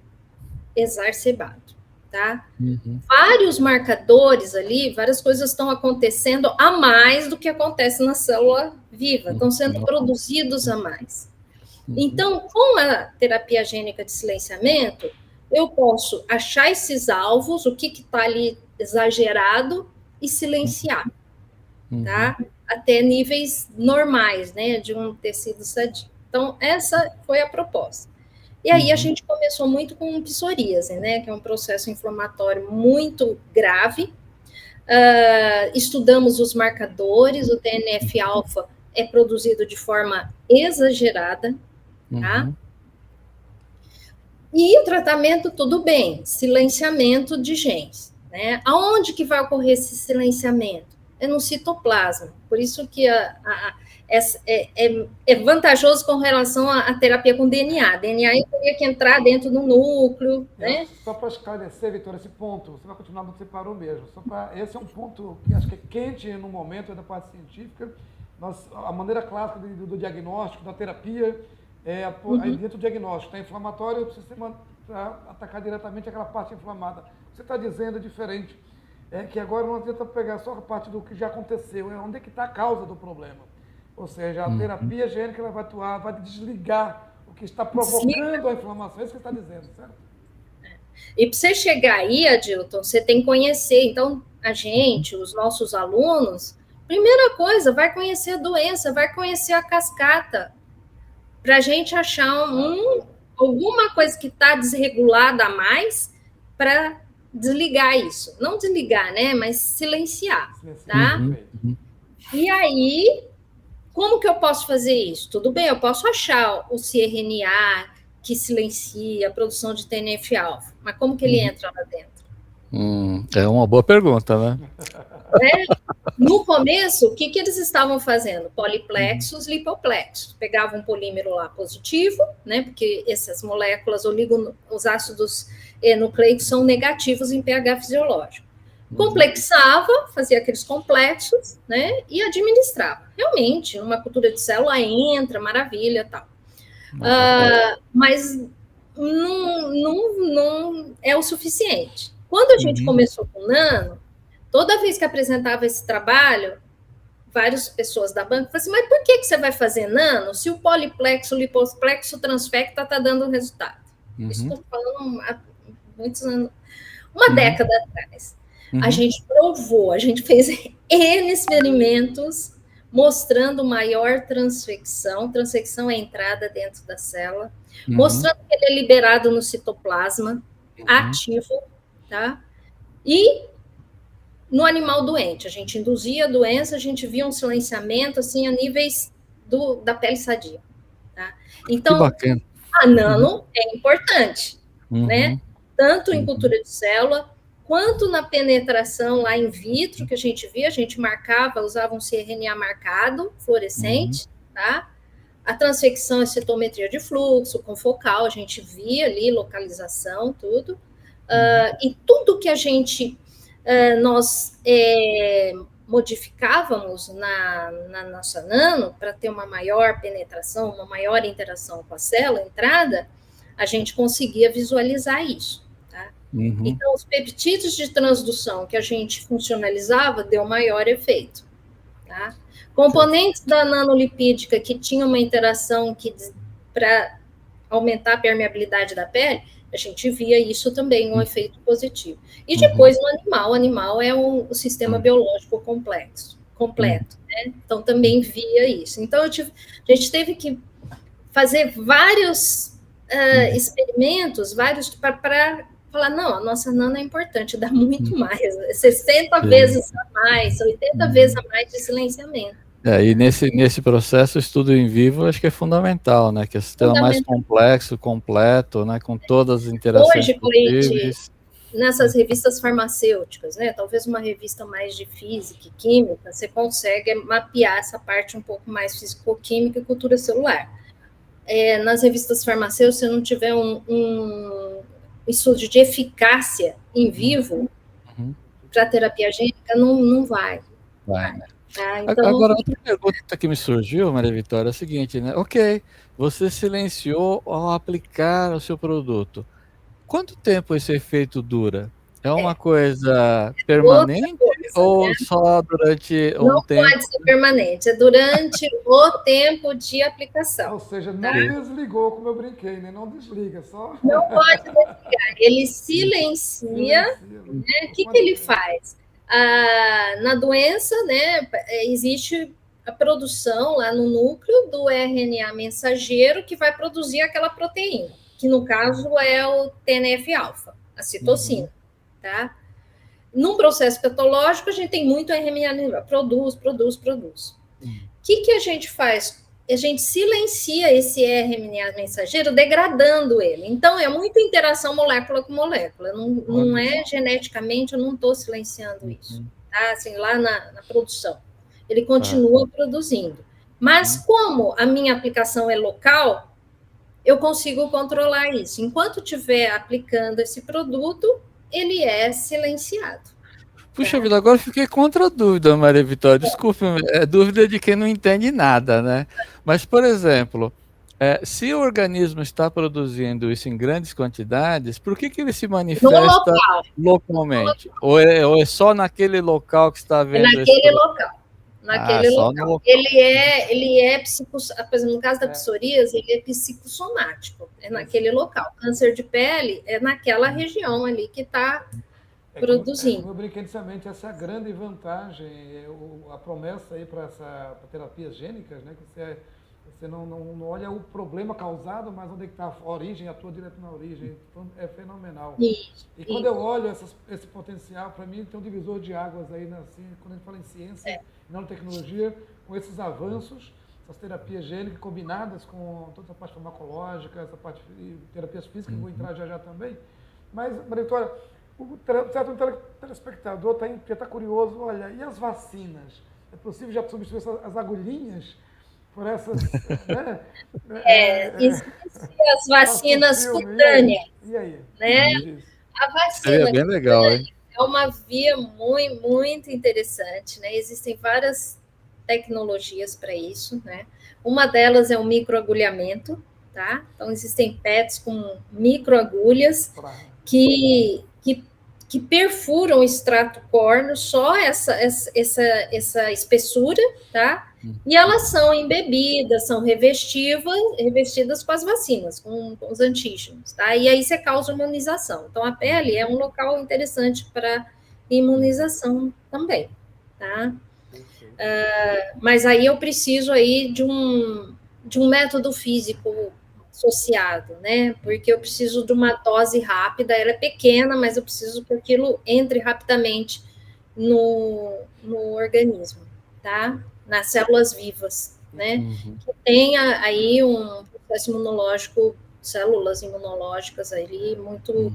exacerbado, tá? Vários marcadores ali, várias coisas estão acontecendo a mais do que acontece na célula viva, estão sendo produzidos a mais. Então, com a terapia gênica de silenciamento, eu posso achar esses alvos, o que está ali exagerado, e silenciar, tá? Até níveis normais, né, de um tecido sadio. Então, essa foi a proposta. E aí a gente começou muito com psoríase, né, que é um processo inflamatório muito grave. Estudamos os marcadores, o TNF-alfa é produzido de forma exagerada, tá? E o tratamento, tudo bem, silenciamento de genes, né? Aonde que vai ocorrer esse silenciamento? É no citoplasma, por isso que é vantajoso com relação à terapia com DNA. DNA teria que entrar dentro do núcleo, né? Só para esclarecer, Vitória, esse ponto, você vai continuar onde você parou mesmo. Esse é um ponto que acho que é quente no momento da parte científica. A maneira clássica do diagnóstico, da terapia, aí dentro do diagnóstico, está inflamatório, o sistema atacar diretamente aquela parte inflamada. Você está dizendo diferente. Que agora não adianta pegar só a parte do que já aconteceu, onde é que está a causa do problema. Ou seja, a terapia gênica ela vai atuar, vai desligar o que está provocando a inflamação, é isso que você está dizendo, certo? E para você chegar aí, Adilton, você tem que conhecer. Então, a gente, os nossos alunos, primeira coisa, vai conhecer a doença, vai conhecer a cascata, para a gente achar alguma coisa que está desregulada a mais para desligar isso. Não desligar, né? Mas silenciar, tá? E aí, como que eu posso fazer isso? Tudo bem, eu posso achar o cRNA que silencia a produção de TNF-alfa, mas como que ele entra lá dentro? É uma boa pergunta, né? No começo, o que eles estavam fazendo? Poliplexos, lipoplexos. Pegavam um polímero lá positivo, né? Porque essas moléculas, os ácidos nucleicos são negativos em pH fisiológico. Complexava, fazia aqueles complexos, né? E administrava. Realmente, uma cultura de célula entra, maravilha, tal. Mas não é o suficiente. Quando a gente começou com nano, toda vez que apresentava esse trabalho, várias pessoas da banca falavam assim, mas por que você vai fazer nano se o poliplexo, o lipoplexo, o transfecta está dando resultado? Isso estou falando há muitos anos, uma década atrás. A gente provou, a gente fez N experimentos mostrando maior transfecção é a entrada dentro da célula, mostrando que ele é liberado no citoplasma, ativo, tá? E no animal doente, a gente induzia a doença, a gente via um silenciamento assim a níveis da pele sadia, tá? Então, a nano é importante, né? Tanto em cultura de célula, quanto na penetração lá in vitro, que a gente via, a gente marcava, usava um cRNA marcado, fluorescente, tá? A transfecção e citometria de fluxo, com focal, a gente via ali, localização, tudo. E tudo que nós modificávamos na nossa nano para ter uma maior penetração, uma maior interação com a célula, entrada, a gente conseguia visualizar isso. Tá? Então, os peptídeos de transdução que a gente funcionalizava deu maior efeito. Tá? Componentes da nanolipídica que tinham uma interação para aumentar a permeabilidade da pele, a gente via isso também, um efeito positivo. E depois no animal é o sistema biológico completo, né? Então também via isso. Então a gente teve que fazer vários experimentos, para falar, não, a nossa nano é importante, dá muito mais, 60 vezes a mais, 80 vezes a mais de silenciamento. E nesse processo, o estudo em vivo acho que é fundamental, né? Que é o sistema mais complexo, completo, né? Com todas as interações possíveis. nessas revistas farmacêuticas, né? Talvez uma revista mais de física e química, você consegue mapear essa parte um pouco mais físico-química e cultura celular. Nas revistas farmacêuticas, se não tiver um estudo de eficácia em vivo para terapia gênica, não vai. Vai, né? Então, agora, outra pergunta que me surgiu, Maria Vitória, é a seguinte, né? Ok, você silenciou ao aplicar o seu produto. Quanto tempo esse efeito dura? É uma coisa permanente ou só durante um tempo? Não pode ser permanente, é durante o tempo de aplicação. Ou seja, não desligou, como eu brinquei, né? Não desliga, só... Não pode desligar, ele silencia, né? O que ele faz? Na doença, né, existe a produção lá no núcleo do RNA mensageiro que vai produzir aquela proteína, que no caso é o TNF-alfa, a citocina, tá? Num processo patológico, a gente tem muito RNA, produz. O que a gente faz? A gente silencia esse RNA mensageiro, degradando ele. Então, é muita interação molécula com molécula. Não é geneticamente, eu não estou silenciando isso. Tá? Assim, lá na produção. Ele continua produzindo. Mas, como a minha aplicação é local, eu consigo controlar isso. Enquanto estiver aplicando esse produto, ele é silenciado. Puxa vida, agora fiquei contra a dúvida, Maria Vitória. Desculpe, é dúvida de quem não entende nada, né? Mas, por exemplo, se o organismo está produzindo isso em grandes quantidades, por que ele se manifesta localmente? Ou é só naquele local que está vendo? Naquele local. Naquele local. Ele é por exemplo, no caso da psoríase, ele é psicossomático, é naquele local. Câncer de pele é naquela região ali que está produzindo. Como eu brinquei inicialmente, essa é a grande vantagem, a promessa aí para terapias gênicas, né? Que você não olha o problema causado, mas onde está a origem, atua direto na origem. Então, é fenomenal. E quando eu olho esse potencial, para mim tem um divisor de águas aí, quando a gente fala em ciência, nanotecnologia, com esses avanços, essas terapias gênicas combinadas com toda essa parte farmacológica, essa parte de terapias físicas, que vou entrar já também. Mas, Maria Vitória, o certo telespectador já está curioso, olha, e as vacinas? É possível já substituir as agulhinhas por essas... Né? Existem as vacinas cutâneas. E aí? Né? A vacina é bem legal, hein? É uma via muito, muito interessante, né? Existem várias tecnologias para isso, né? Uma delas é o microagulhamento, tá? Então, existem PETs com microagulhas que perfuram o extrato córneo, só essa espessura, tá? E elas são embebidas, são revestidas com as vacinas, com os antígenos, tá? E aí você causa imunização. Então, a pele é um local interessante para imunização também, tá? Mas aí eu preciso aí de um método físico associado, né? Porque eu preciso de uma dose rápida, ela é pequena, mas eu preciso que aquilo entre rapidamente no organismo, tá? Nas células vivas, né? Que tenha aí um processo imunológico, células imunológicas ali muito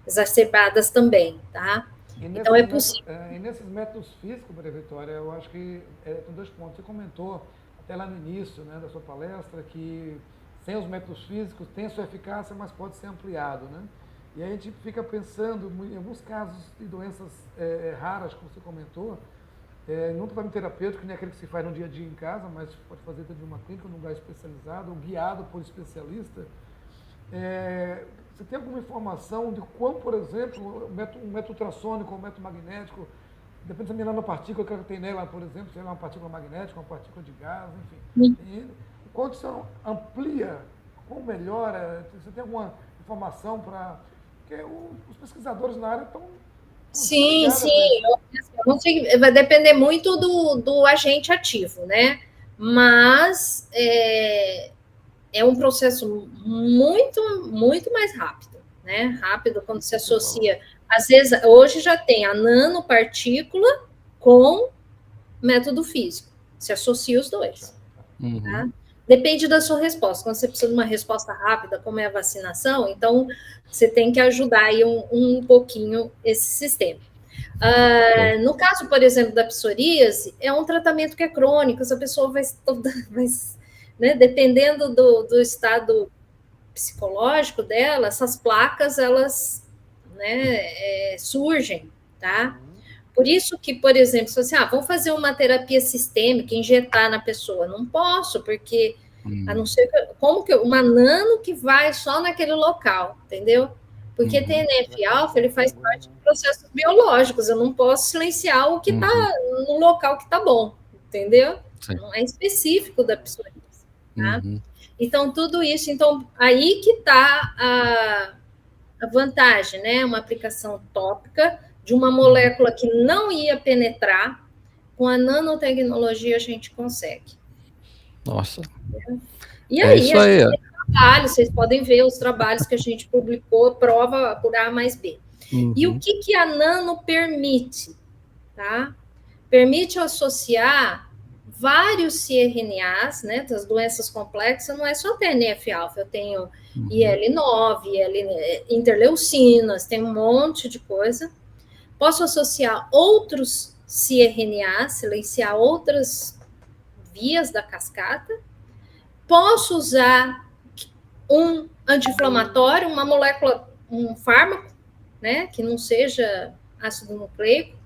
exacerbadas também, tá? Então é possível. E nesses métodos físicos, Maria Vitória, eu acho que tem 2 pontos. Você comentou até lá no início, né, da sua palestra, que sem os métodos físicos tem sua eficácia, mas pode ser ampliado, né? E aí a gente fica pensando, em alguns casos de doenças raras, como você comentou, não tratamento terapêutico, que nem aquele que se faz no dia a dia em casa, mas pode fazer dentro de uma clínica, num lugar especializado, ou guiado por especialista. Você tem alguma informação de como, por exemplo, um método ultrassônico ou um método magnético, depende da minha nanopartícula que tem nela, por exemplo, se ela é uma partícula magnética, uma partícula de gás, enfim. Quando você amplia, como melhora, você tem alguma informação para... Porque os pesquisadores na área estão... Sim. Vai depender muito do agente ativo, né? Mas é um processo muito, muito mais rápido, né? Rápido quando se associa. Às vezes, hoje já tem a nanopartícula com método físico. Se associa os dois. Tá? Depende da sua resposta. Quando você precisa de uma resposta rápida, como é a vacinação, então você tem que ajudar aí um pouquinho esse sistema. No caso, por exemplo, da psoríase, é um tratamento que é crônico, essa pessoa vai né, dependendo do estado psicológico dela, essas placas, elas, né, surgem, tá? Por isso que, por exemplo, se você, vamos fazer uma terapia sistêmica, injetar na pessoa, não posso, porque, a não ser, como que, uma nano que vai só naquele local, entendeu? Porque TNF-alfa, ele faz parte de processos biológicos, eu não posso silenciar o que está no local que está bom, entendeu? Sim. Não é específico da psoríase, tá? Então, tudo isso, então, aí que está a vantagem, né? Uma aplicação tópica de uma molécula que não ia penetrar, com a nanotecnologia a gente consegue. Nossa. E aí, isso aí, tem trabalho, vocês podem ver os trabalhos que a gente publicou, prova por A mais B. E o que a nano permite? Tá? Permite associar vários cRNAs, né, das doenças complexas, não é só TNF-alfa, eu tenho IL-9, interleucinas, tem um monte de coisa. Posso associar outros cRNAs, silenciar outras vias da cascata. Posso usar um anti-inflamatório, uma molécula, um fármaco, né, que não seja ácido nucleico,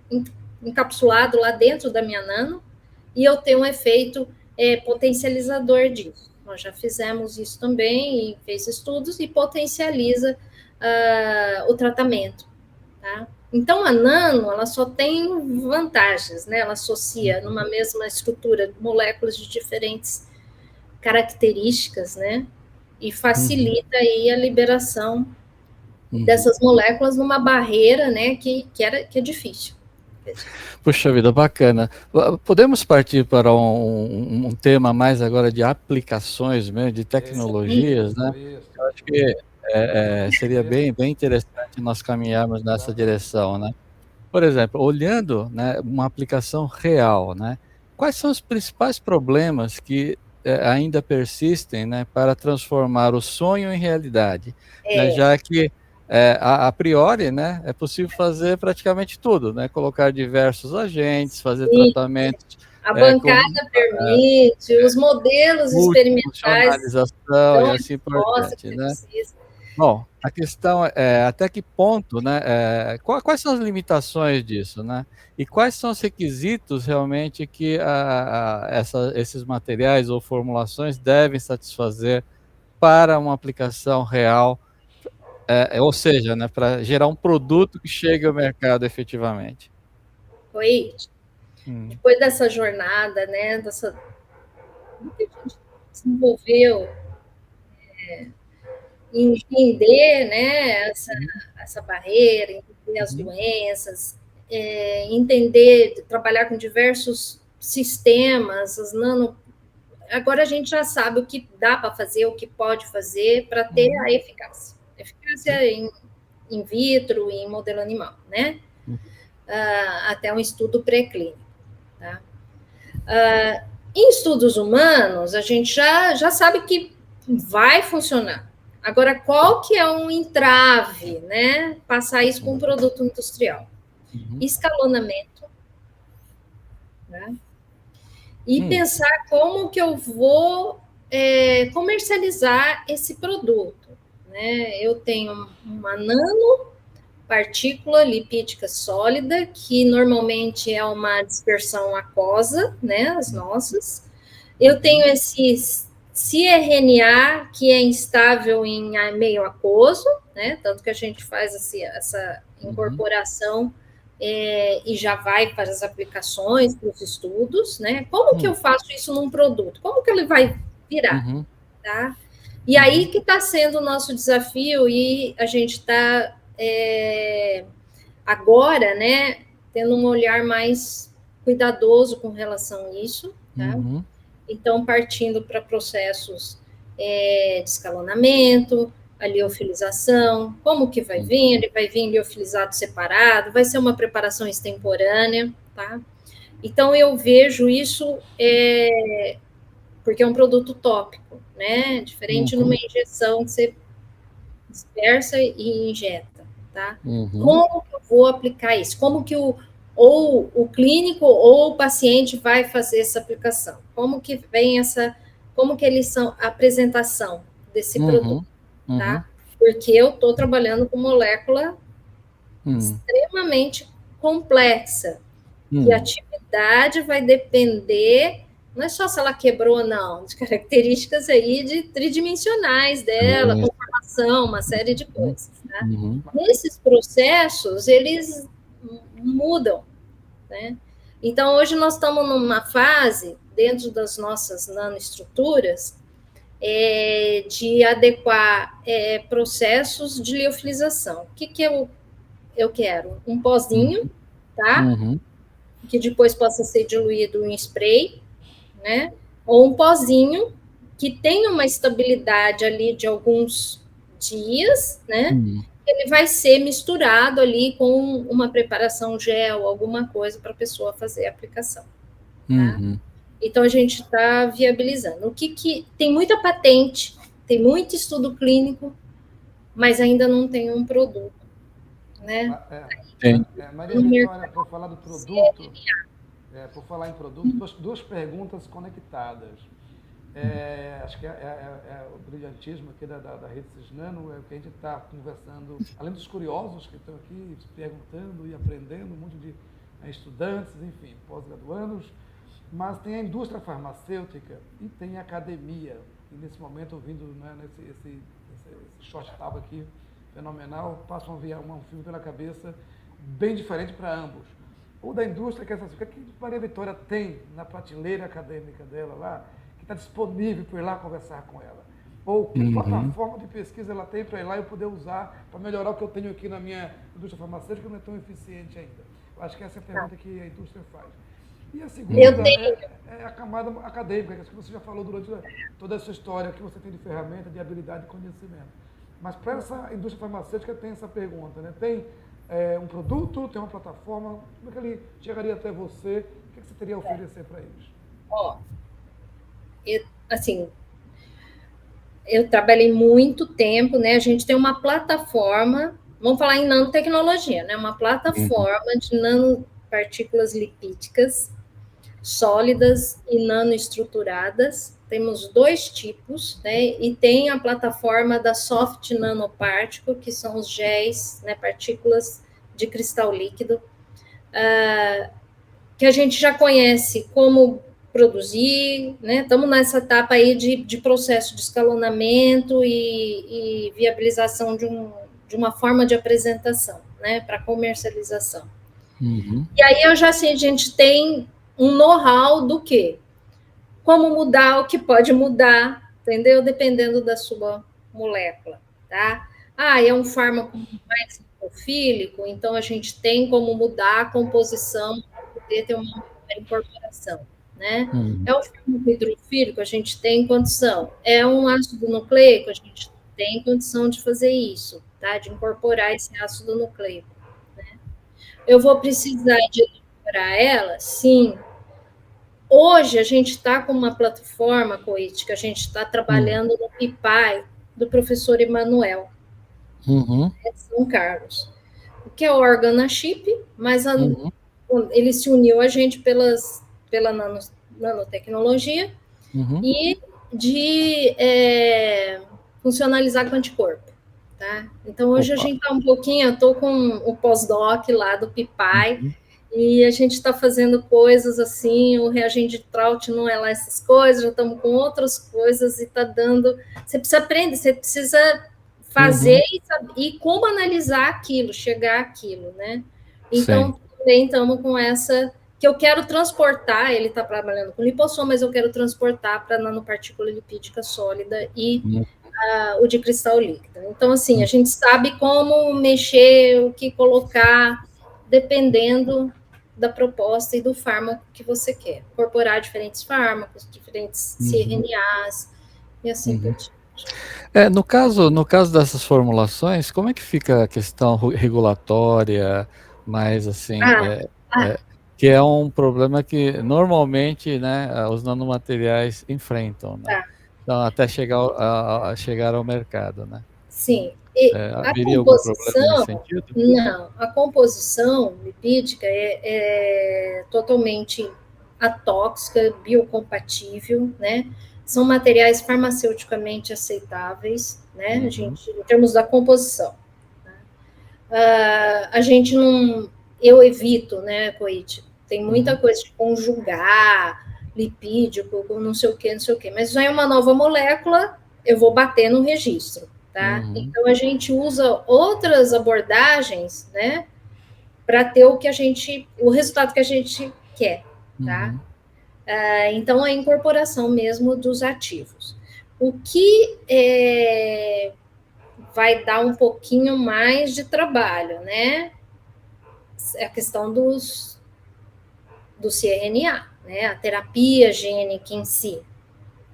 encapsulado lá dentro da minha nano, e eu tenho um efeito potencializador disso. Nós já fizemos isso também, e fez estudos, e potencializa o tratamento, tá? Então, a nano, ela só tem vantagens, né? Ela associa numa mesma estrutura moléculas de diferentes características, né? E facilita aí a liberação dessas moléculas numa barreira, né? Que é difícil. Puxa vida, bacana. Podemos partir para um tema mais agora de aplicações mesmo, de tecnologias, né? Eu acho que seria bem interessante nós caminharmos nessa direção, né? Por exemplo, olhando, né, uma aplicação real, né? Quais são os principais problemas que ainda persistem, né, para transformar o sonho em realidade? Né, já que a priori, né, é possível fazer praticamente tudo, né? Colocar diversos agentes, fazer tratamentos. A bancada permite, os modelos experimentais funcionalização e assim por diante, né? Bom, a questão é até que ponto, né? Quais são as limitações disso, né? E quais são os requisitos realmente que esses materiais ou formulações devem satisfazer para uma aplicação real? Ou seja, né, para gerar um produto que chegue ao mercado efetivamente. Foi depois dessa jornada, né, muita gente desenvolveu entender, né, essa barreira, entender as doenças, entender, trabalhar com diversos sistemas, agora a gente já sabe o que dá para fazer, o que pode fazer para ter a eficácia. Eficácia in vitro e em modelo animal, né? Até um estudo pré-clínico. Tá? Em estudos humanos, a gente já sabe que vai funcionar. Agora, qual que é um entrave, né? Passar isso para um produto industrial? Escalonamento. Né? E pensar como que eu vou comercializar esse produto. Né? Eu tenho uma nanopartícula lipídica sólida, que normalmente é uma dispersão aquosa, né? As nossas. Eu tenho esse cRNA, que é instável em meio aquoso, né? Tanto que a gente faz essa incorporação e já vai para as aplicações, para os estudos, né? Como que eu faço isso num produto? Como que ele vai virar? Tá? E aí que está sendo o nosso desafio, e a gente está agora, né, tendo um olhar mais cuidadoso com relação a isso, tá? Então, partindo para processos de escalonamento, a liofilização, como que vai vir? Ele vai vir liofilizado separado, vai ser uma preparação extemporânea, tá? Então, eu vejo isso porque é um produto tópico, né? Diferente numa injeção que você dispersa e injeta, tá? Como que eu vou aplicar isso? Como que ou o clínico ou o paciente vai fazer essa aplicação? Como que vem como que eles são a apresentação desse produto, tá? Porque eu estou trabalhando com molécula extremamente complexa, e a atividade vai depender, não é só se ela quebrou ou não, de características aí tridimensionais dela, conformação, uma série de coisas, tá? Nesses processos, eles mudam, né? Então, hoje nós estamos numa fase, dentro das nossas nanoestruturas, de adequar processos de liofilização. O que eu quero? Um pozinho, tá? Que depois possa ser diluído em spray, né? Ou um pozinho que tenha uma estabilidade ali de alguns dias, né? Ele vai ser misturado ali com uma preparação gel, alguma coisa para a pessoa fazer a aplicação. Tá? Então, a gente está viabilizando. Tem muita patente, tem muito estudo clínico, mas ainda não tem um produto, né? Maria Vitória, por falar do produto, por falar em produto, duas perguntas conectadas. Acho que o brilhantismo aqui da Rede Cisnano é o que a gente está conversando, além dos curiosos que estão aqui perguntando e aprendendo, um monte de estudantes, enfim, pós-graduandos, mas tem a indústria farmacêutica e tem a academia. E nesse momento, ouvindo, né, esse short estava aqui, fenomenal, passa um filme pela cabeça bem diferente para ambos. O da indústria, que é o que Maria Vitória tem na prateleira acadêmica dela lá, que está disponível para ir lá conversar com ela. Ou que plataforma de pesquisa ela tem para ir lá e eu poder usar para melhorar o que eu tenho aqui na minha indústria farmacêutica, que não é tão eficiente ainda. Eu acho que essa é a pergunta que a indústria faz. E a segunda é a camada acadêmica, que você já falou durante toda a sua história, que você tem de ferramenta, de habilidade e conhecimento. Mas para essa indústria farmacêutica tem essa pergunta, né? Tem um produto, tem uma plataforma, como é que ele chegaria até você? O que você teria a oferecer para eles? Eu trabalhei muito tempo, né? A gente tem uma plataforma, vamos falar em nanotecnologia, né? Uma plataforma de nanopartículas lipídicas sólidas e nanoestruturadas. Temos 2 tipos, né? E tem a plataforma da soft nanoparticle, que são os géis, né? Partículas de cristal líquido, que a gente já conhece como produzir, né? Estamos nessa etapa aí de processo de escalonamento e viabilização de uma forma de apresentação, né? Para comercialização. E aí a gente tem um know-how do quê? Como mudar o que pode mudar, entendeu? Dependendo da sua molécula, tá? É um fármaco mais hidrofílico, então a gente tem como mudar a composição para poder ter uma incorporação, né? É um fármaco hidrofílico, a gente tem condição. É um ácido nucleico, a gente tem condição de fazer isso, tá? De incorporar esse ácido nucleico, né? Eu vou precisar de incorporar ela? Sim. Hoje, a gente está com uma plataforma, Coit, que a gente está trabalhando no PIPAI, do professor Emanuel, de São Carlos, que é o Organochip, mas ele se uniu a gente pela nanotecnologia e de funcionalizar com anticorpo. Tá? Então, hoje a gente está um pouquinho, eu estou com o pós-doc lá do PIPAI, e a gente está fazendo coisas assim, o reagente de Trout não é lá essas coisas, já estamos com outras coisas e está dando... Você precisa aprender, você precisa fazer e como analisar aquilo, chegar àquilo, né? Então, também estamos com essa... que eu quero transportar, ele está trabalhando com lipossom, mas eu quero transportar para nanopartícula lipídica sólida e o de cristal líquido. Então, assim, a gente sabe como mexer, o que colocar, dependendo da proposta e do fármaco que você quer. Incorporar diferentes fármacos, diferentes CRNAs e assim por diante. No caso dessas formulações, como é que fica a questão regulatória, mais assim... que é um problema que normalmente, né, os nanomateriais enfrentam, né? Tá. Então, até chegar ao mercado, né? Sim. E a Haveria algum problema nesse composição, sentido? não. A composição lipídica é totalmente atóxica, biocompatível, né? São materiais farmaceuticamente aceitáveis, né? A gente, em termos da composição. A gente não. Eu evito, né, Coit? Tem muita coisa de conjugar, lipídico, não sei o quê, não sei o quê. Mas já é uma nova molécula, eu vou bater no registro, tá? Então a gente usa outras abordagens, né, para ter o resultado que a gente quer, tá? Então a incorporação mesmo dos ativos. O que vai dar um pouquinho mais de trabalho, né? É a questão do cRNA, né? A terapia gênica em si,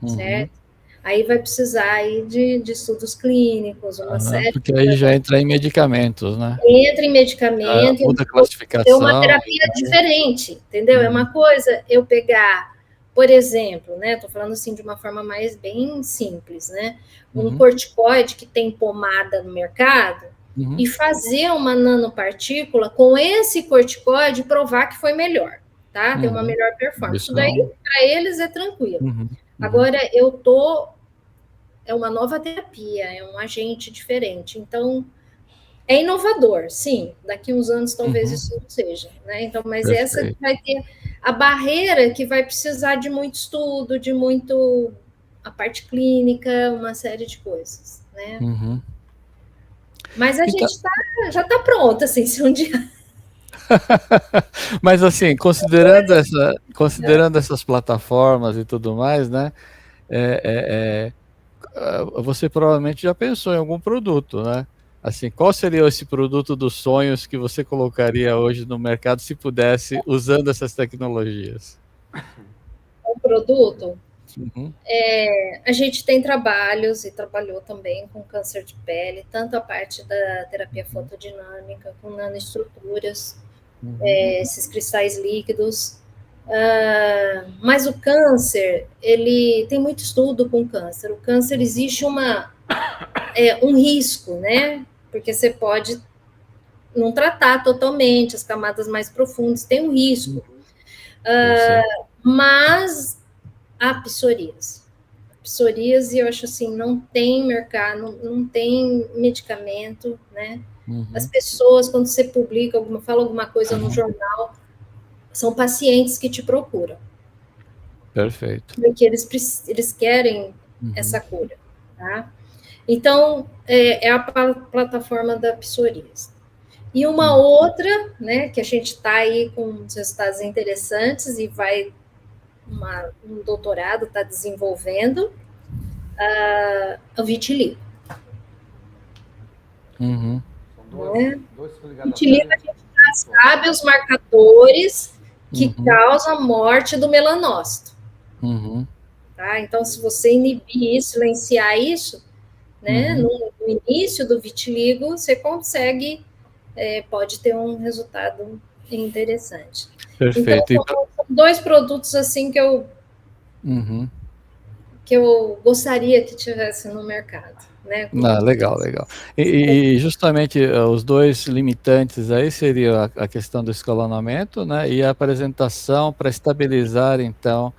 certo? Aí vai precisar aí de estudos clínicos, uma série Porque aí já entra em medicamentos, né? entra em medicamento, Muda a é uma classificação. terapia diferente, entendeu? É uma coisa eu pegar, por exemplo, né? Estou falando assim de uma forma mais bem simples, né? Um corticoide que tem pomada no mercado e fazer uma nanopartícula com esse corticoide e provar que foi melhor, tá? Ter uma melhor performance. Isso daí, para eles, é tranquilo. Agora, é uma nova terapia, é um agente diferente. Então, é inovador, sim. Daqui uns anos talvez isso não seja, né? Então, mas essa que vai ter a barreira que vai precisar de muito estudo, de muito a parte clínica, uma série de coisas, né? Mas a gente já está pronto, assim, se um dia. Mas assim, considerando essas plataformas e tudo mais, né? Você provavelmente já pensou em algum produto, né? Assim, qual seria esse produto dos sonhos que você colocaria hoje no mercado se pudesse, usando essas tecnologias? Um produto? A gente tem trabalhos e trabalhou também com câncer de pele, tanto a parte da terapia fotodinâmica, com nanoestruturas, esses cristais líquidos. Mas o câncer, ele tem muito estudo com câncer. O câncer existe um risco, né? Porque você pode não tratar totalmente as camadas mais profundas, tem um risco. Mas a psoríase. Psoríase, eu acho assim, não tem mercado, não tem medicamento, né? As pessoas, quando você publica fala alguma coisa no jornal, são pacientes que te procuram. Perfeito. Porque eles querem essa cura, tá? Então, é a plataforma da psoríase. E uma outra, né, que a gente está aí com uns resultados interessantes e vai um doutorado está desenvolvendo, o vitiligo. Dois Vitiligo, a gente já sabe os marcadores que causam a morte do melanócito. Tá? Então, se você inibir isso, silenciar isso, né, no início do vitiligo, você consegue, pode ter um resultado interessante. Perfeito. Então, são dois produtos assim que eu gostaria que tivesse no mercado. Né? Legal. E justamente os dois limitantes aí seriam a questão do escalonamento, né, e a apresentação para estabilizar, então,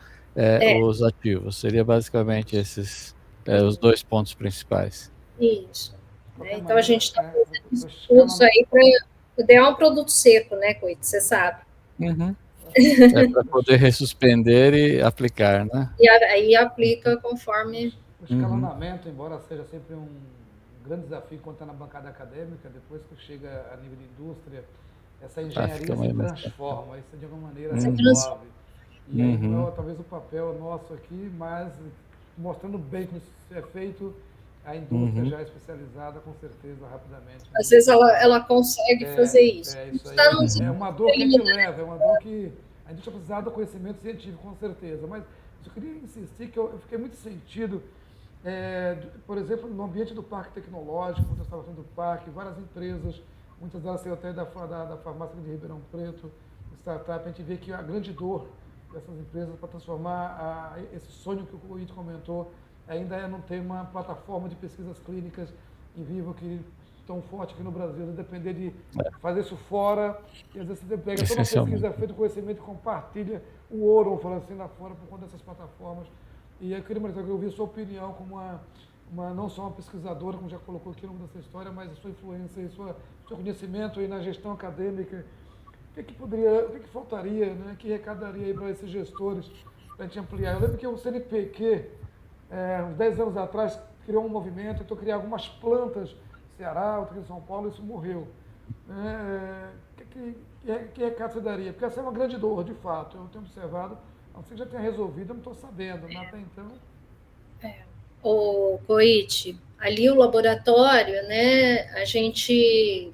os ativos. Seria basicamente esses os dois pontos principais. Isso. Né? Então, a gente está fazendo estudos aí para idear um produto seco, né, Coito? Você sabe. Para poder ressuspender e aplicar, né? E aí aplica conforme... O escalonamento, embora seja sempre um grande desafio quando está na bancada acadêmica, depois que chega a nível de indústria, essa engenharia se transforma, isso de alguma maneira resolve. E aí, talvez o papel nosso aqui, mas mostrando bem como isso é feito, a indústria já especializada, com certeza, rapidamente. Às vezes ela consegue fazer isso. Isso aí é uma dor que a gente leva, é uma dor que a indústria precisa do conhecimento científico, com certeza. Mas eu queria insistir que eu fiquei muito sentido, por exemplo, no ambiente do parque tecnológico, quando eu estava falando do parque, várias empresas, muitas delas saíram até da farmácia de Ribeirão Preto, startup, a gente vê que a grande dor dessas empresas para transformar esse sonho que o Ito comentou ainda é não ter uma plataforma de pesquisas clínicas em vivo que tão forte aqui no Brasil, depender de fazer isso fora, e às vezes você pega toda uma pesquisa feita, conhecimento, compartilha o ouro, vamos falar assim, lá fora, por conta dessas plataformas. E eu queria mais ouvir a sua opinião como não só uma pesquisadora, como já colocou aqui no nome dessa história, mas a sua influência e seu conhecimento aí na gestão acadêmica. O que faltaria, né? Que recadaria aí para esses gestores, para a gente ampliar? Eu lembro que o CNPq, uns 10 anos atrás, criou um movimento, tentou criar algumas plantas, Ceará, outro aqui em São Paulo, isso morreu. Que recado você daria? Porque essa é uma grande dor, de fato, eu tenho observado, não sei que já tenha resolvido, eu não estou sabendo, mas até então... O Coit, ali o laboratório, né, a gente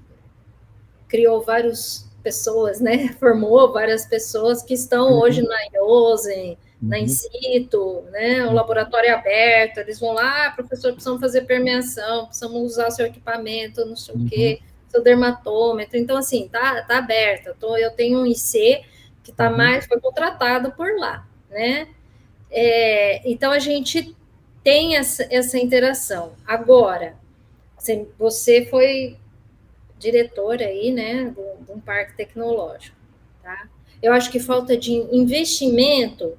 criou várias pessoas, né, formou várias pessoas que estão hoje na IOSEN, na INCITO, né, o laboratório é aberto, eles vão lá, professor, precisamos fazer permeação, precisamos usar o seu equipamento, não sei o quê, seu dermatômetro, então, assim, tá aberto, eu tenho um IC que foi contratado por lá, né, então a gente tem essa interação. Agora, assim, você foi diretora aí, né, de um parque tecnológico, tá? Eu acho que falta de investimento,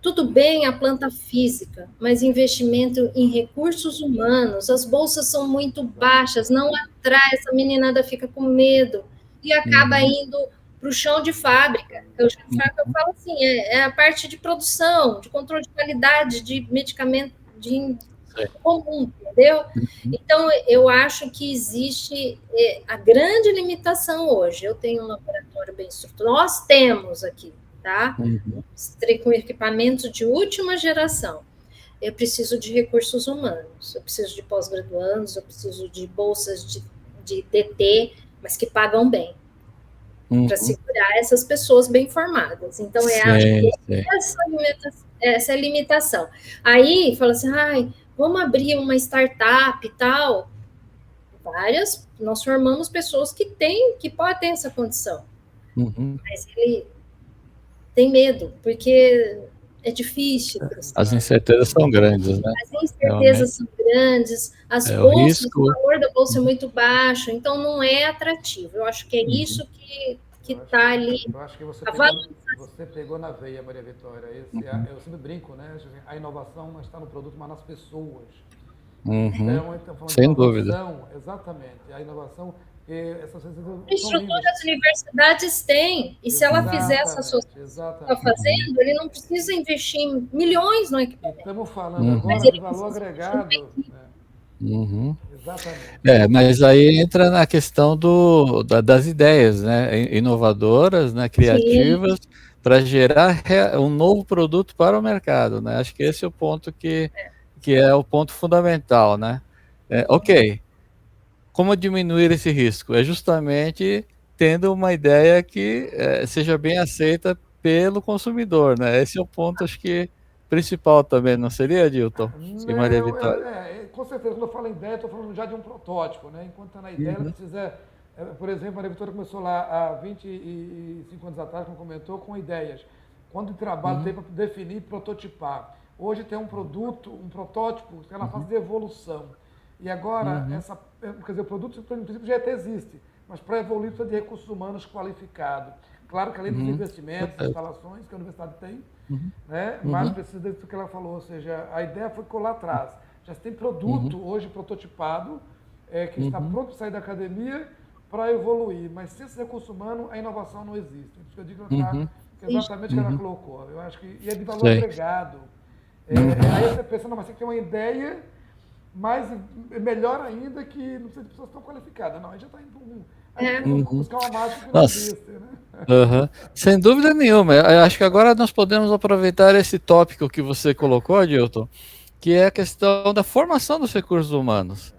tudo bem a planta física, mas investimento em recursos humanos, as bolsas são muito baixas, não atrai, essa meninada fica com medo e acaba indo para o chão de fábrica. Eu falo assim, é a parte de produção, de controle de qualidade, de medicamento, de comum, entendeu? Então, eu acho que existe a grande limitação hoje. Eu tenho um laboratório bem estruturado, nós temos aqui, tá? Com equipamentos de última geração. Eu preciso de recursos humanos, eu preciso de pós-graduandos, eu preciso de bolsas de DT, mas que pagam bem, para segurar essas pessoas bem formadas. Então, essa é a limitação. Aí, fala assim, vamos abrir uma startup e tal. Nós formamos pessoas que podem ter essa condição. Mas ele tem medo, porque é difícil. As incertezas são grandes, né? As incertezas são grandes, as bolsas, o valor da bolsa é muito baixo, então não é atrativo. Eu acho que é isso que está ali. Eu acho que você pegou na veia, Maria Vitória. Eu sempre brinco, né? A inovação não está no produto, mas nas pessoas. Então, sem dúvida. Exatamente. A inovação... A estrutura das universidades tem, e se ela fizer essa associação que está fazendo, ele não precisa investir em milhões no equipamento. Estamos falando agora de valor agregado. Exatamente. Mas aí entra na questão das ideias, né, inovadoras, né, criativas, para gerar um novo produto para o mercado, né? Acho que esse é o ponto que é o ponto fundamental, né? Ok. Como diminuir esse risco? É justamente tendo uma ideia que seja bem aceita pelo consumidor, né? Esse é o ponto, acho que, principal também, não seria, Adilton? Sim, Maria Vitória. Com certeza, quando eu falo em ideia, estou falando já de um protótipo, né? Enquanto está na ideia, ela precisa... por exemplo, a Maria Vitória começou lá há 25 anos atrás, como comentou, com ideias. Quando o trabalho tem para definir, prototipar. Hoje tem um produto, um protótipo, que é na fase de evolução. E agora, quer dizer, o produto, no princípio, já até existe, mas para evoluir precisa de recursos humanos qualificados. Claro que além dos investimentos, instalações que a universidade tem, né, mas precisa disso que ela falou, ou seja, a ideia foi lá atrás. Já se tem produto hoje prototipado, que está pronto para sair da academia para evoluir, mas sem esse recurso humano, a inovação não existe. Eu digo exatamente o que ela colocou. Eu acho que é de valor agregado. Aí você pensa, não, mas você tem uma ideia... Mas melhor ainda que não precisa de pessoas tão qualificadas. Não, aí já está indo buscar uma mágica que não existe, né? Sem dúvida nenhuma. Eu acho que agora nós podemos aproveitar esse tópico que você colocou, Adilton, que é a questão da formação dos recursos humanos.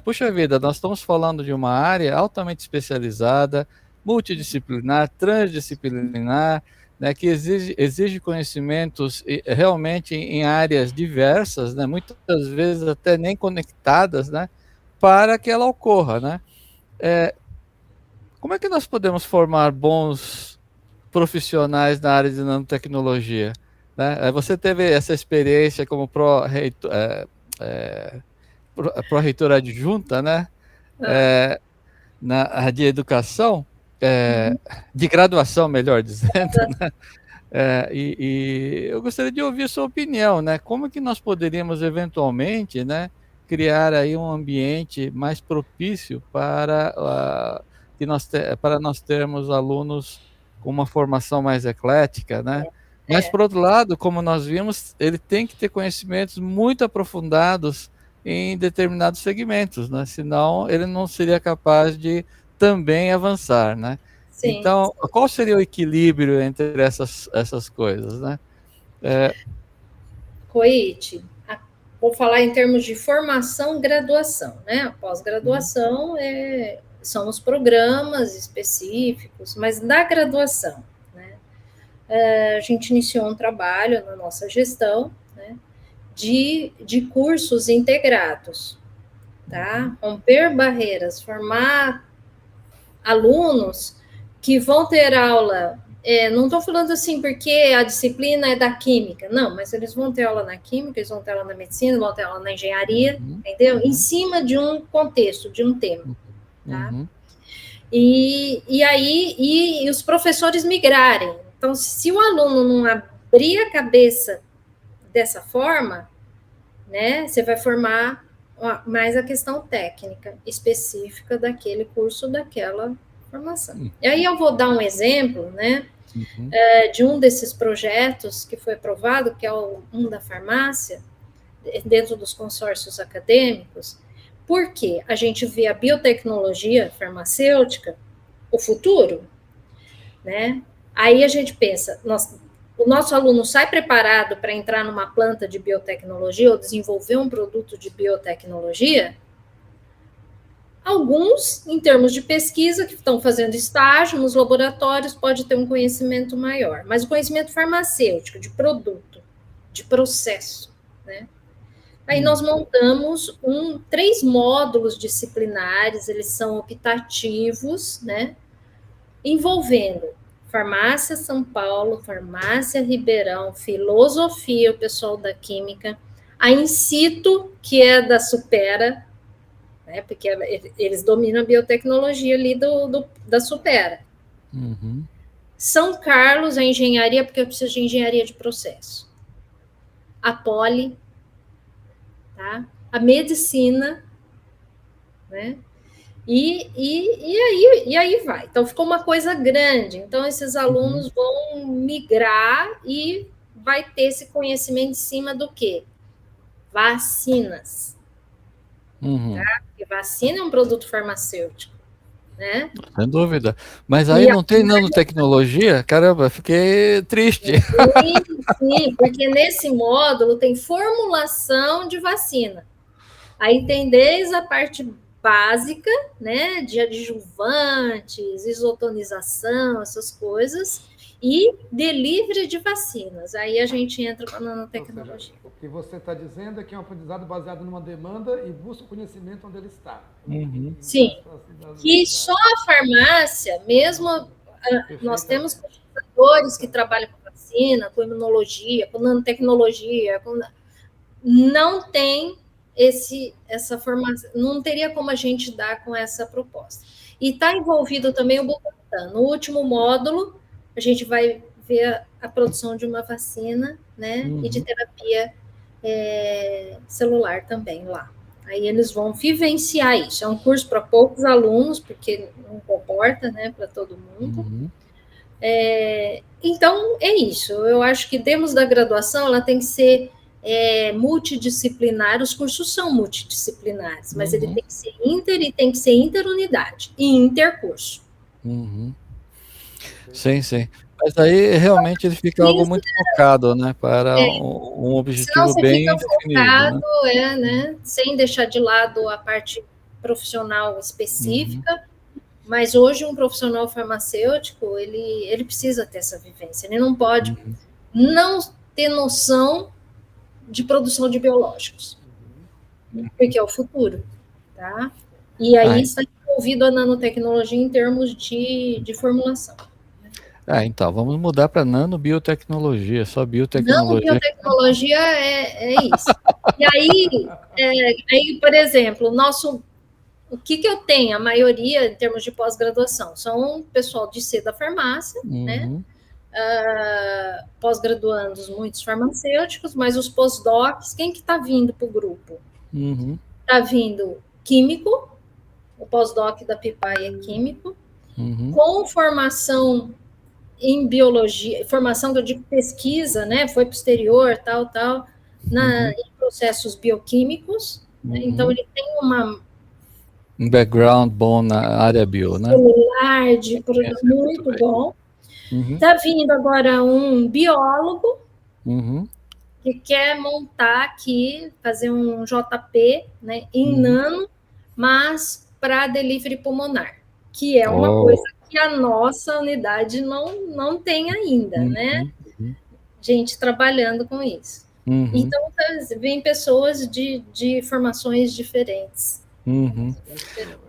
Puxa vida, nós estamos falando de uma área altamente especializada, multidisciplinar, transdisciplinar, né, que exige conhecimentos realmente em áreas diversas, né, muitas vezes até nem conectadas, né, para que ela ocorra, né? Como é que nós podemos formar bons profissionais na área de nanotecnologia, né? Você teve essa experiência como pró-reitora adjunta, né? De educação, de graduação, melhor dizendo, né? E eu gostaria de ouvir a sua opinião, né? Como que nós poderíamos eventualmente, né, criar aí um ambiente mais propício para para nós termos alunos com uma formação mais eclética, né? Mas, por outro lado, como nós vimos, ele tem que ter conhecimentos muito aprofundados em determinados segmentos, né? Senão ele não seria capaz de também avançar, né? Sim. Então, qual seria o equilíbrio entre essas coisas, né? Coit, vou falar em termos de formação e graduação, né? A pós-graduação são os programas específicos, mas na graduação, né? A gente iniciou um trabalho na nossa gestão, né, de cursos integrados, tá? Romper barreiras, formar alunos que vão ter aula. Não estou falando assim porque a disciplina é da química, não, mas eles vão ter aula na química, eles vão ter aula na medicina, vão ter aula na engenharia, entendeu? Em cima de um contexto, de um tema, tá? E aí os professores migrarem. Então, se o aluno não abrir a cabeça dessa forma, né, você vai formar mais a questão técnica específica daquele curso, daquela formação. E aí eu vou dar um exemplo, né, de um desses projetos que foi aprovado, que é um da farmácia, dentro dos consórcios acadêmicos, porque a gente vê a biotecnologia farmacêutica, o futuro, né? Aí a gente pensa, o nosso aluno sai preparado para entrar numa planta de biotecnologia ou desenvolver um produto de biotecnologia. Alguns, em termos de pesquisa, que estão fazendo estágio nos laboratórios, pode ter um conhecimento maior, mas o conhecimento farmacêutico, de produto, de processo, né? Aí nós montamos 3 módulos disciplinares, eles são optativos, né? Envolvendo Farmácia São Paulo, Farmácia Ribeirão, Filosofia, o pessoal da Química, a In Situ, que é da Supera, né, porque eles dominam a biotecnologia ali da Supera. São Carlos, a engenharia, porque eu preciso de engenharia de processo. A Poli, tá? A medicina, né? E aí vai. Então, ficou uma coisa grande. Então, esses alunos vão migrar e vai ter esse conhecimento em cima do quê? Vacinas. Tá? Porque vacina é um produto farmacêutico, né? Sem dúvida. Mas aí não tem nanotecnologia? Caramba, fiquei triste. Sim, porque nesse módulo tem formulação de vacina. Aí tem desde a parte básica, né, de adjuvantes, isotonização, essas coisas, e delivery de vacinas. Aí a gente entra com a nanotecnologia. Seja, o que você está dizendo é que é um aprendizado baseado numa demanda e busca o conhecimento onde ele está. Sim, e só a farmácia, mesmo, nós temos pesquisadores que trabalham com vacina, com imunologia, com nanotecnologia, não tem essa formação, não teria como a gente dar com essa proposta. E está envolvido também o Butantan. No último módulo, a gente vai ver a produção de uma vacina, né, e de terapia celular também lá. Aí eles vão vivenciar isso. É um curso para poucos alunos, porque não comporta, né, para todo mundo. Então, é isso. Eu acho que dentro da graduação, ela tem que ser multidisciplinar. Os cursos são multidisciplinares, mas ele tem que ser e tem que ser interunidade e intercurso. Sim, sim. Mas aí realmente ele fica algo muito focado, né, para um objetivo bem definido. Focado, né, sem deixar de lado a parte profissional específica, mas hoje um profissional farmacêutico, ele precisa ter essa vivência, ele não pode não ter noção de produção de biológicos, porque é o futuro, tá? E aí está envolvido a nanotecnologia em termos de formulação. Então, vamos mudar para nanobiotecnologia, só biotecnologia. Nanobiotecnologia é isso. E aí, por exemplo, o que eu tenho, a maioria, em termos de pós-graduação, são pessoal de C da farmácia, né? Pós-graduandos, muitos farmacêuticos, mas os pós-docs, quem que está vindo para o grupo? Está vindo químico, o pós-doc da PIPAI é químico, com formação em biologia, formação de pesquisa, né? Foi para o exterior, tal, em processos bioquímicos. Né? Então, ele tem um background bom na área bio, né? Celular, muito bom. Está vindo agora um biólogo que quer montar aqui, fazer um JP, né, em nano, mas para delivery pulmonar, que é uma coisa que a nossa unidade não tem ainda, né? Gente trabalhando com isso. Então, vem pessoas de formações diferentes.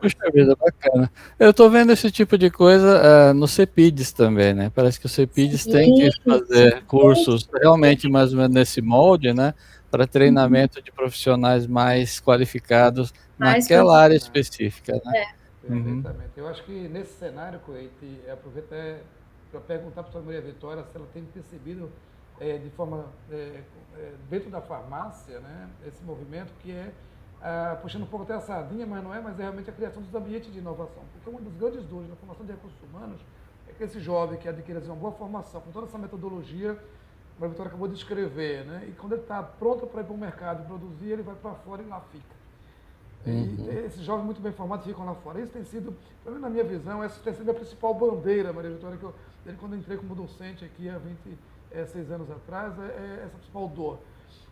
Puxa vida, bacana. Eu estou vendo esse tipo de coisa no CEPIDES também, né? Parece que o CEPIDES tem que fazer cursos realmente mais ou menos nesse molde, né? Para treinamento de profissionais mais qualificados naquela área específica, né? Perfeitamente. Eu acho que nesse cenário, Coete, aproveito para perguntar para a Maria Vitória se ela tem percebido de forma dentro da farmácia, né? Esse movimento que é puxando um pouco até a sardinha, mas não é, mas é realmente a criação dos ambientes de inovação. Porque uma das grandes dores da formação de recursos humanos é que esse jovem que adquire uma boa formação, com toda essa metodologia, a Vitória acabou de descrever, né? E quando ele está pronto para ir para o mercado e produzir, ele vai para fora e lá fica. E esses jovens muito bem formados ficam lá fora. Isso tem sido, pelo menos na minha visão, essa tem sido a principal bandeira, Maria Vitória, que desde quando eu entrei como docente aqui há 26 anos atrás, é essa principal dor.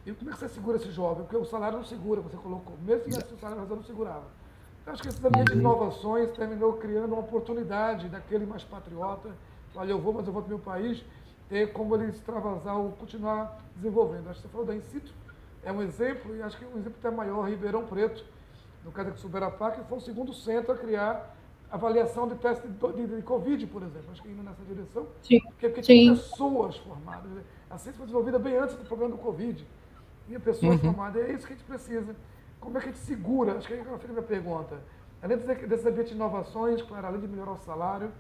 E como é que você segura esse jovem? Porque o salário não segura, você colocou. Mesmo que o salário não segurava. Então, acho que esses ambientes de inovações terminou criando uma oportunidade daquele mais patriota, olha, eu vou, mas eu vou para o meu país, ter como ele extravasar ou continuar desenvolvendo. Acho que você falou da In-Situ, é um exemplo, e acho que um exemplo até maior, Ribeirão Preto, no caso aqui do Suberapá, que foi o segundo centro a criar avaliação de teste de Covid, por exemplo. Acho que indo nessa direção. Porque tinha pessoas formadas. A ciência foi desenvolvida bem antes do problema do Covid. Tinha pessoas formadas. É isso que a gente precisa. Como é que a gente segura? Acho que aí fica a minha pergunta. Além desses ambientes de inovações, claro, além de melhorar o salário,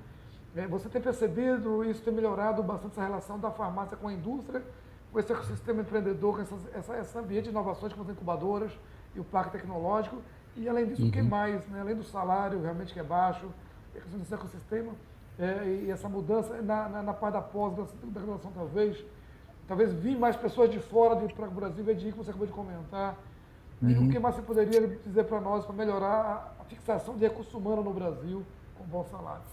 você tem percebido isso ter melhorado bastante essa relação da farmácia com a indústria, com esse ecossistema empreendedor, com esse ambiente de inovações com as incubadoras e o parque tecnológico? E além disso, o que mais? Né? Além do salário realmente que é baixo, a questão desse ecossistema e essa mudança na parte da pós-graduação talvez vir mais pessoas de fora para o Brasil, que você acabou de comentar. O que mais você poderia dizer para nós para melhorar a fixação de recurso humano no Brasil com bom salário?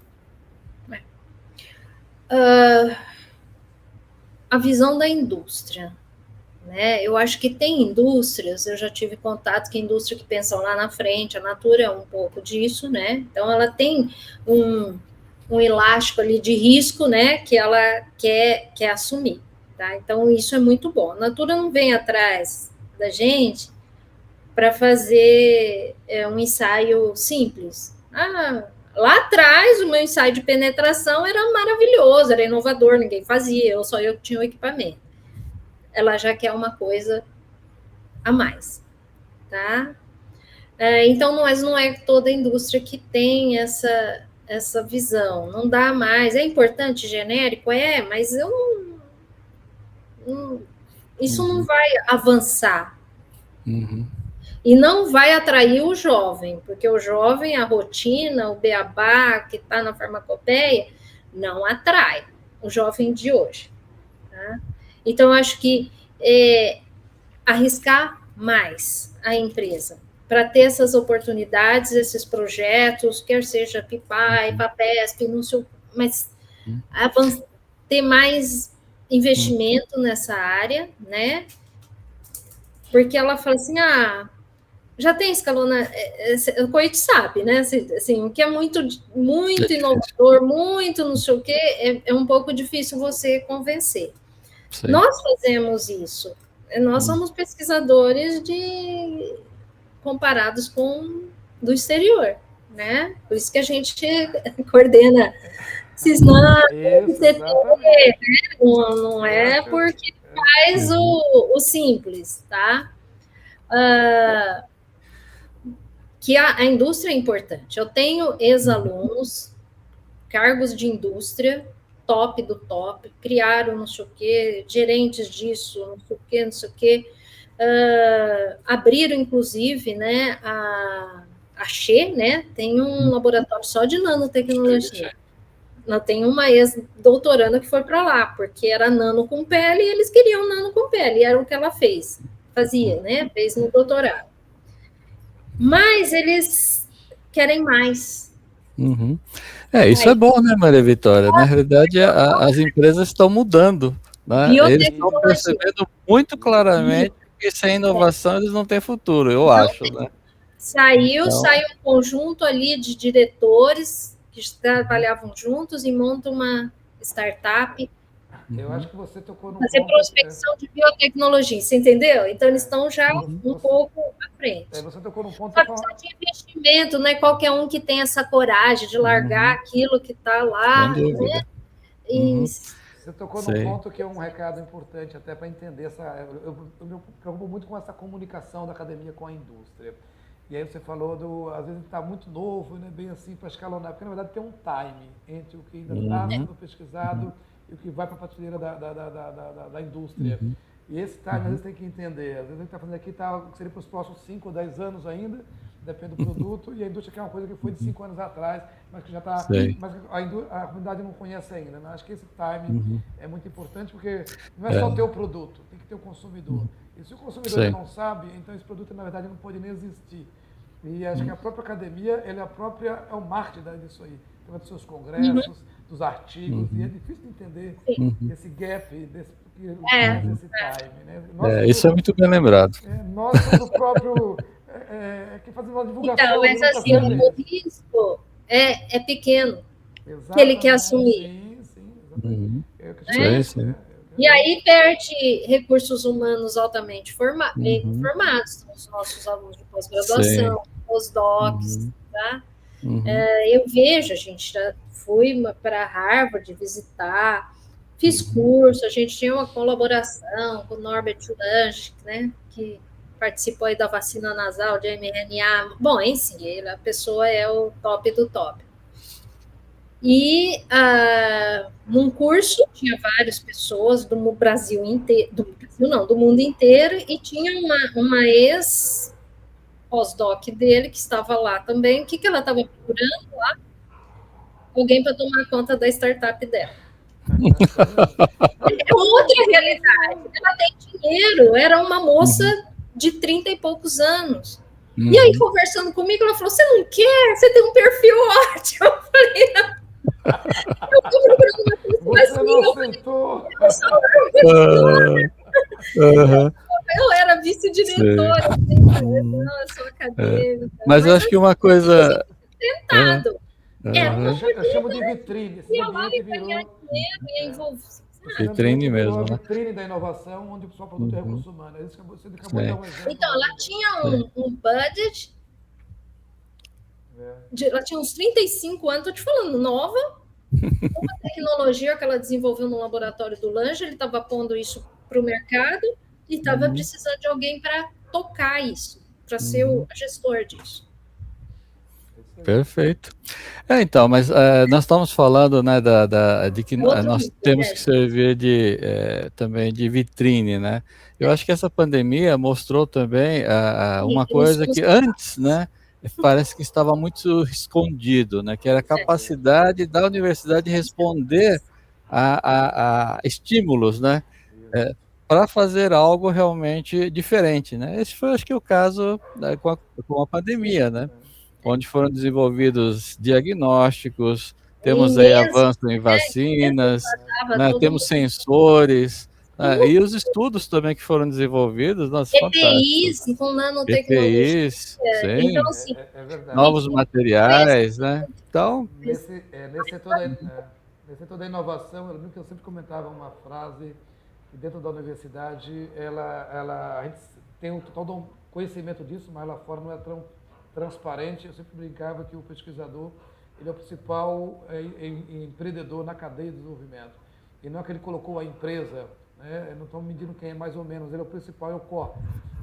A visão da indústria. Né? Eu acho que tem indústrias, eu já tive contato com indústria que pensam lá na frente, a Natura é um pouco disso, né? Então ela tem um elástico ali de risco, né, que ela quer assumir, tá? Então isso é muito bom. A Natura não vem atrás da gente para fazer um ensaio simples. Lá atrás o meu ensaio de penetração era maravilhoso, era inovador, ninguém fazia, só eu que tinha o equipamento. Ela já quer uma coisa a mais, tá? Então, não é toda a indústria que tem essa visão, não dá mais. É importante genérico? Mas isso não vai avançar. E não vai atrair o jovem, porque o jovem, a rotina, o beabá que está na farmacopeia, não atrai o jovem de hoje, tá? Então, eu acho que arriscar mais a empresa para ter essas oportunidades, esses projetos, quer seja PIPAI, PAPESP, não sei, mas ter mais investimento nessa área, né? Porque ela fala assim, já tem escalona, o Coit sabe, né? Assim, o que é muito inovador, muito não sei o quê, é um pouco difícil você convencer. Sim. Nós fazemos isso. Nós somos pesquisadores comparados com do exterior, né? Por isso que a gente coordena Cisnando, Isso, CT, exatamente. não Eu é acho. porque faz o simples, tá? Ah, que a indústria é importante. Eu tenho ex-alunos, cargos de indústria, top do top, criaram não sei o quê, gerentes disso, não sei o quê, não sei o quê. Abriram, inclusive, né, a Xê, né, tem um laboratório só de nanotecnologia. Não, tem uma ex-doutoranda que foi para lá, porque era nano com pele e eles queriam nano com pele, e era o que ela fazia, né, fez no doutorado. Mas eles querem mais. Uhum. Isso é Aí, bom, né, Maria Vitória? Na realidade, as empresas estão mudando, né? Eles estão biotecnologia. percebendo muito claramente que sem inovação eles não têm futuro, eu Não, acho, né? saiu Então, um conjunto ali de diretores que trabalhavam juntos e montam uma startup, Eu acho uhum, que você tocou num fazer ponto. prospecção de biotecnologia, você entendeu? Então, eles estão já uhum, um Você, pouco à frente. você tocou num ponto que Só eu que precisa falo. de investimento, não é qualquer um que tem essa coragem de largar uhum, aquilo que está sem lá, né? dúvida. E Uhum, Você tocou num sei. ponto que é um recado importante até para entender essa. Eu me preocupo muito com essa comunicação da academia com a indústria. E aí você falou do. Às vezes está muito novo, né, bem assim, para escalonar, porque na verdade tem um time entre o que ainda está Uhum, sendo pesquisado e o que vai para a prateleira da indústria. uhum, E esse time, às uhum, vezes, tem que entender. Às vezes a gente está fazendo aqui, seria para os próximos 5 ou 10 anos ainda, depende do produto, e a indústria quer uma coisa que foi de uhum, 5 anos atrás, mas que já está. sei. Mas a comunidade não conhece ainda. Né? Acho que esse time Uhum, é muito importante, porque não é só ter é, o produto, tem que ter o consumidor. uhum, E se o consumidor ainda sei. não sabe, então esse produto, na verdade, não pode nem existir. E acho que Uhum, a própria academia, é o marketing disso aí. Então, dos seus congressos, dos artigos, e é uhum, difícil de entender uhum, esse gap, que é, faz uhum. esse time. Né? Nós somos Isso é muito bem lembrado. nós somos o próprio que fazemos uma então, divulgação ali mas no assim, processo o deles. risco é pequeno que ele quer Exatamente, assumir, sim, sim, exatamente. Uhum, É o que a gente sei, né? falou. sei. E aí perde recursos humanos altamente bem Uhum, formados, os nossos alunos de sei. pós-graduação, os docs, Uhum, tá? uhum, Eu vejo, a gente já fui para Harvard visitar, fiz uhum, curso, a gente tinha uma colaboração com o Norbert Lange, né, que participou aí da vacina nasal de mRNA. Bom, enfim, a pessoa é o top do top. E num curso tinha várias pessoas do Brasil inteiro, do Brasil não, do mundo inteiro, e tinha uma ex pós-doc dele que estava lá também. O que ela estava procurando? Alguém para tomar conta da startup dela. É outra realidade. Ela tem dinheiro, era uma moça uhum, de 30 e poucos anos. E aí, uhum. conversando comigo, ela falou: Você não quer? Você tem um perfil ótimo. Eu falei: Eu estou procurando uma pessoa Você assim. não Eu falei: aceitou. Eu sou professora. Ah, aham, Eu era sei. vice-diretora. Assim, Uhum, não, eu sou é. acadêmica. Mas eu Mas acho que assim, uma inclusive, coisa. Ah, tentado. Era uma aham, Eu chamo de oportunidade. vitrine. Esses Ia lá ambientes e ganhar virou. dinheiro, ia É, envolver. esse Sabe? ambiente vitrine virou a mesmo, né? vitrine da inovação, onde o seu produto é Uhum, recurso humano. Você acabou de dar sei, um exemplo Então, ela maravilhoso. tinha sei. um budget, É, ela tinha uns 35 anos, estou te falando, nova, uma tecnologia que ela desenvolveu no laboratório do Lange, ele estava pondo isso para o mercado e estava Uhum, precisando de alguém para tocar isso, para ser o uhum, gestor disso. é isso aí. perfeito. Então, mas nós estamos falando, né, de que Outro nós risco, temos que né? servir também de vitrine, né? Eu acho que essa pandemia mostrou também uma Que nós coisa somos que antes, né, parece que estava muito escondido, né, que era a capacidade da universidade de responder a estímulos, né, Isso. para fazer algo realmente diferente, né? Esse foi, acho que, o caso, né, com a pandemia, né? Onde foram desenvolvidos diagnósticos, e temos aí mesmo, avanço em né, que mesmo vacinas, estava né, todo temos mundo sensores, né, tudo, e os estudos também que foram desenvolvidos, nossa, fantástico. EPIs com nanotecnologia. EPIs, Então, sim, assim, É verdade. novos me convence. materiais, né? Então, Nesse setor nesse setor da inovação, eu lembro que eu sempre comentava uma frase que dentro da universidade, a gente tem um total conhecimento disso, mas lá fora não é tão transparente. Eu sempre brincava que o pesquisador ele é o principal empreendedor na cadeia de desenvolvimento. E não é que ele colocou a empresa, né? Não estamos medindo quem é mais ou menos, ele é o principal, é o core.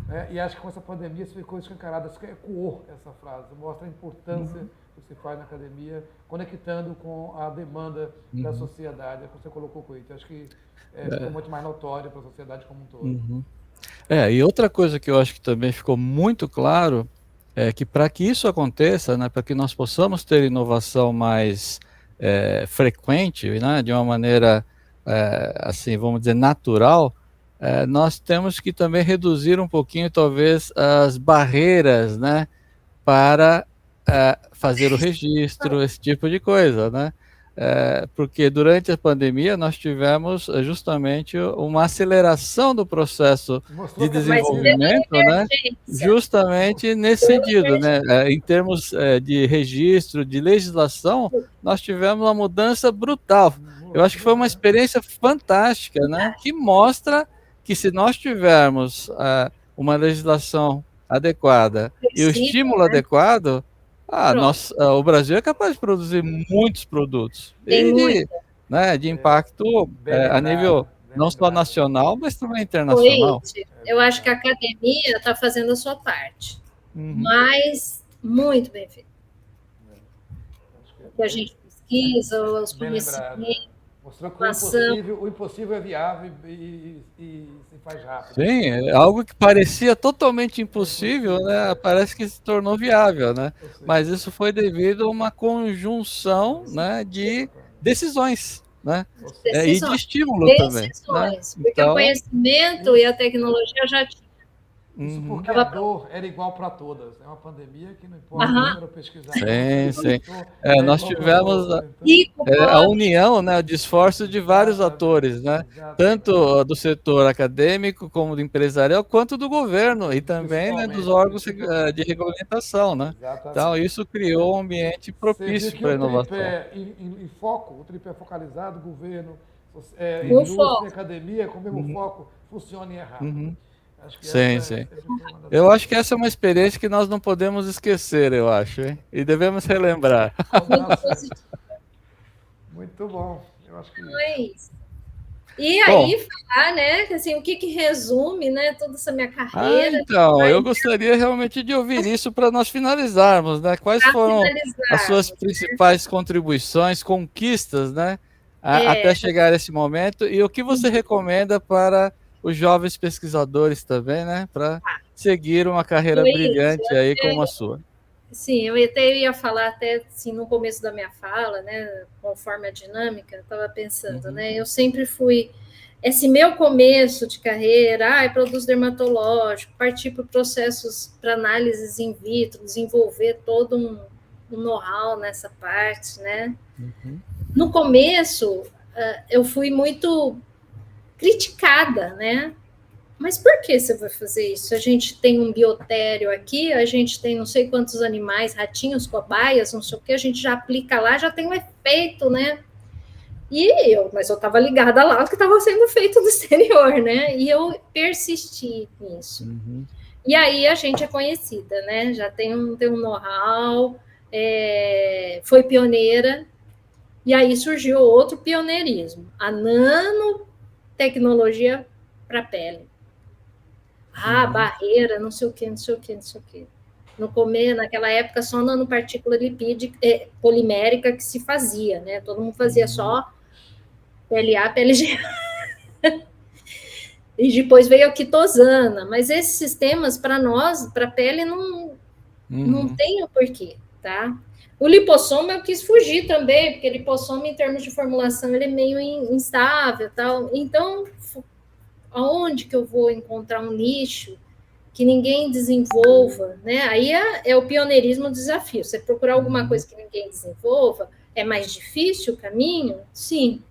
Né? E acho que com essa pandemia se ficou escancarada, ecoou essa frase, mostra a importância que se faz na academia, conectando com a demanda da sociedade, é que você colocou com isso. Acho que ficou muito mais notório para a sociedade como um todo. E outra coisa que eu acho que também ficou muito claro é que para que isso aconteça, né, para que nós possamos ter inovação mais frequente, né, de uma maneira, assim, vamos dizer, natural, nós temos que também reduzir um pouquinho, talvez, as barreiras, né, para fazer o registro, esse tipo de coisa, né? Porque durante a pandemia nós tivemos justamente uma aceleração do processo de desenvolvimento, né? Justamente nesse sentido, né? Em termos de registro, de legislação, nós tivemos uma mudança brutal. Eu acho que foi uma experiência fantástica, né? Que mostra que se nós tivermos uma legislação adequada e o estímulo adequado, o Brasil é capaz de produzir muitos produtos de impacto a nível não só nacional, mas também internacional. Eu acho que a academia está fazendo a sua parte, mas muito bem feito. O que a gente pesquisa, os conhecimentos. Mostrou que o impossível é viável e se faz rápido. Sim, algo que parecia totalmente impossível, né? Parece que se tornou viável, né? Mas isso foi devido a uma conjunção, né, de decisões, né? E de estímulo também. Né? Porque o conhecimento e a tecnologia já tinham. Isso porque a dor era igual para todas. É uma pandemia que não importa o número pesquisador. Sim. Nós tivemos a união, né, de esforço de vários atores, né? Tanto do setor acadêmico, como do empresarial, quanto do governo e também, né, dos órgãos de regulamentação, né? Então, isso criou um ambiente propício para a inovação. Em foco, o tripé focalizado, governo, indústria, academia, com o mesmo foco, funciona e é rápido. Sim. Eu acho que essa é uma experiência que nós não podemos esquecer, eu acho, hein? E devemos relembrar. Muito bom. Eu acho que é isso. E aí, falar, né, assim, o que resume, né, toda essa minha carreira. Então, eu gostaria realmente de ouvir isso para nós finalizarmos, né? Quais foram as suas principais contribuições, conquistas, né, até chegar a esse momento, e o que você recomenda para os jovens pesquisadores também, né, para seguir uma carreira brilhante aí como a sua. Sim, eu até ia falar até assim, no começo da minha fala, né, conforme a dinâmica, eu estava pensando, né, eu sempre fui, esse meu começo de carreira, produto dermatológico, partir para processos para análises in vitro, desenvolver todo um know-how nessa parte, né. No começo, eu fui muito criticada, né? Mas por que você vai fazer isso? A gente tem um biotério aqui, a gente tem não sei quantos animais, ratinhos, cobaias, não sei o que, a gente já aplica lá, já tem um efeito, né? Mas eu estava ligada lá ao que estava sendo feito no exterior, né? E eu persisti nisso. E aí a gente é conhecida, né? Já tem um know-how, foi pioneira, e aí surgiu outro pioneirismo, a nanotecnologia para pele. Barreira, não sei o quê. No começo, naquela época, só nanopartícula lipídica, polimérica que se fazia, né? Todo mundo fazia só PLA, PLGA. E depois veio a quitosana. Mas esses sistemas, para nós, para a pele, não tem o porquê, tá? O lipossoma eu quis fugir também, porque lipossoma, em termos de formulação, ele é meio instável, tal. Então, aonde que eu vou encontrar um nicho que ninguém desenvolva, né? Aí é o pioneirismo do desafio. Você procurar alguma coisa que ninguém desenvolva, é mais difícil o caminho? Sim,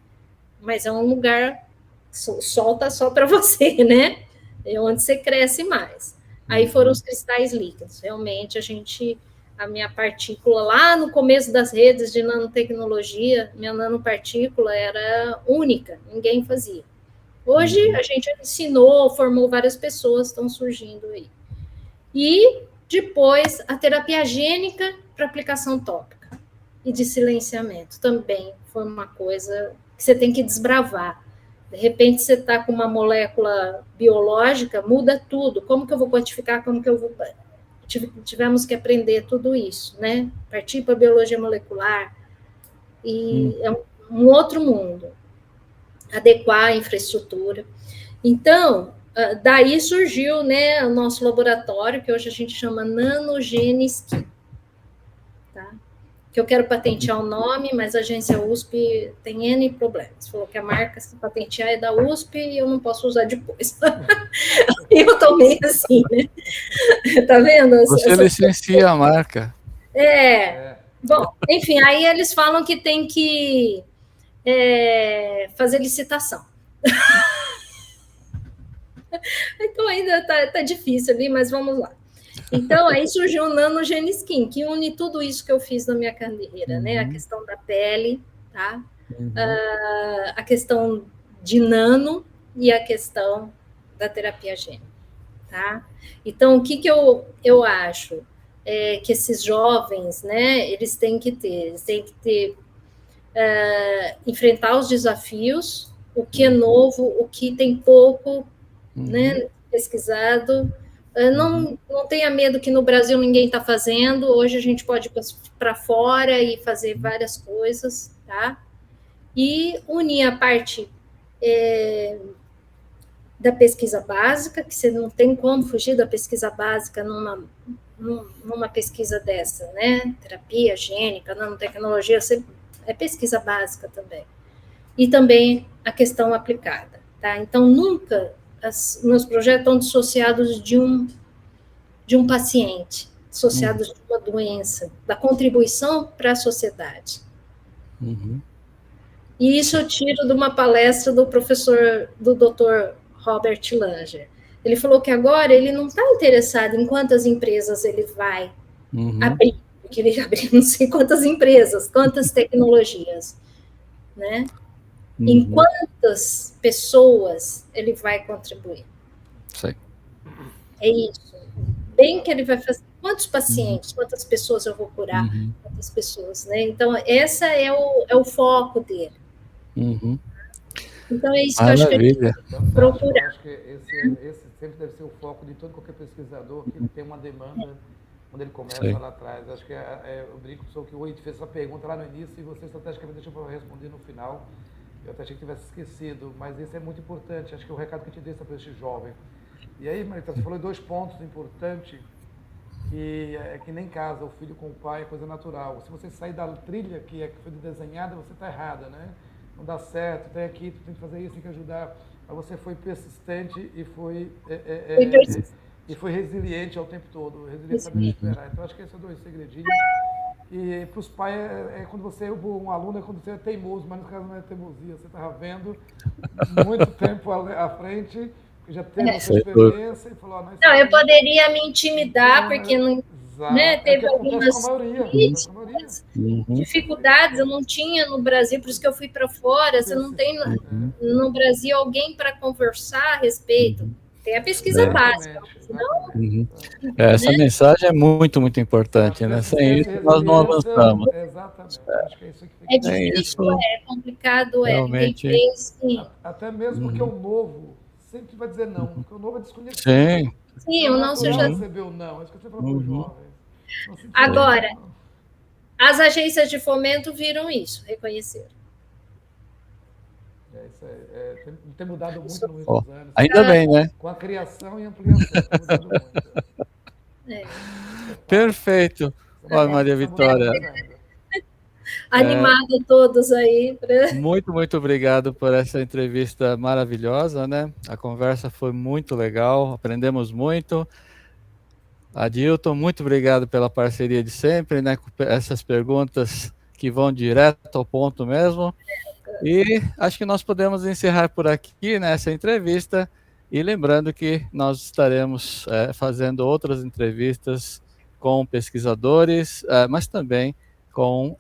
mas é um lugar, o sol tá só para você, né? É onde você cresce mais. Aí foram os cristais líquidos. Realmente, a minha partícula, lá no começo das redes de nanotecnologia, minha nanopartícula era única, ninguém fazia. Hoje, a gente ensinou, formou várias pessoas, estão surgindo aí. E, depois, a terapia gênica para aplicação tópica. e de silenciamento. Também foi uma coisa que você tem que desbravar. De repente, você está com uma molécula biológica, muda tudo. Como que eu vou quantificar? Como que eu vou... Tivemos que aprender tudo isso, né? Partir para a biologia molecular, e é um outro mundo. Adequar a infraestrutura. Então, daí surgiu, né, o nosso laboratório, que hoje a gente chama Nanogene-Skin, tá? Que eu quero patentear o nome, mas a agência USP tem N problemas. Falou que a marca, se patentear, é da USP e eu não posso usar depois. Eu tomei assim, né? Tá vendo? Você licencia a marca. Bom, enfim, aí eles falam que tem que fazer licitação. Então ainda tá difícil ali, mas vamos lá. Então, aí surgiu o Nanogene Skin, que une tudo isso que eu fiz na minha carreira, né? A questão da pele, tá? A questão de nano e a questão da terapia gênica, tá? Então, o que eu acho? Que esses jovens, né, eles têm que ter, enfrentar os desafios, o que é novo, o que tem pouco, né, pesquisado. Não tenha medo que no Brasil ninguém está fazendo. Hoje a gente pode ir para fora e fazer várias coisas, tá? E unir a parte da pesquisa básica, que você não tem como fugir da pesquisa básica numa pesquisa dessa, né? Terapia gênica, nanotecnologia, é pesquisa básica também. E também a questão aplicada, tá? Então, nunca meus projetos estão dissociados de um paciente, dissociados de uma doença, da contribuição para a sociedade. E isso eu tiro de uma palestra do Dr. Robert Langer. Ele falou que agora ele não está interessado em quantas empresas ele vai abrir, porque ele abriu não sei quantas empresas, quantas tecnologias, né? Em quantas pessoas ele vai contribuir. Sei. É isso. Bem que ele vai fazer. Quantos pacientes, quantas pessoas eu vou curar, quantas pessoas, né? Então, esse é o foco dele. Então, é isso que eu acho que a gente tem que procurar. Eu acho que esse sempre deve ser o foco de todo qualquer pesquisador, que ele tem uma demanda quando ele começa lá atrás. Acho que eu brinco que o Oito fez essa pergunta lá no início e você estrategicamente deixou para eu responder no final. Eu até achei que tivesse esquecido, mas isso é muito importante. Acho que é o recado que a gente deixa para esse jovem. E aí, Marita, você falou 2 pontos importantes, que é que nem casa, o filho com o pai é coisa natural. Se você sair da trilha que foi desenhada, você está errada, né? Não dá certo, tem aqui, tu tem que fazer isso, tem que ajudar. Mas você foi persistente e foi resiliente ao tempo todo. Resiliente saber esperar. Então, acho que esses 2 segredinhos. E para os pais, quando você é um aluno, é quando você é teimoso, mas no caso não é teimosia. Você estava vendo muito tempo à frente, já teve essa experiência e falou... Não, eu poderia me intimidar, porque não, né, teve algumas dificuldades, eu não tinha no Brasil, por isso que eu fui para fora. Você não tem no Brasil alguém para conversar a respeito. Tem a pesquisa básica. Senão, essa mensagem é muito, muito importante, né? Sem isso, nós não avançamos. Exatamente. Acho que é isso que é difícil, é complicado, realmente. Até mesmo porque o novo sempre vai dizer não, porque o novo é desconhecido. Sim, o não já recebeu não. É isso que você falou para os jovens. Agora, as agências de fomento viram isso, reconheceram. Tem mudado muito nos últimos anos. Ainda bem, né? Com a criação e ampliação, tem mudado muito. Perfeito. Olha, Maria Vitória. Animado todos aí. Muito, muito obrigado por essa entrevista maravilhosa, né? A conversa foi muito legal, aprendemos muito. Adilton, muito obrigado pela parceria de sempre, né? Com essas perguntas que vão direto ao ponto mesmo. E acho que nós podemos encerrar por aqui nessa entrevista, e lembrando que nós estaremos fazendo outras entrevistas com pesquisadores, mas também com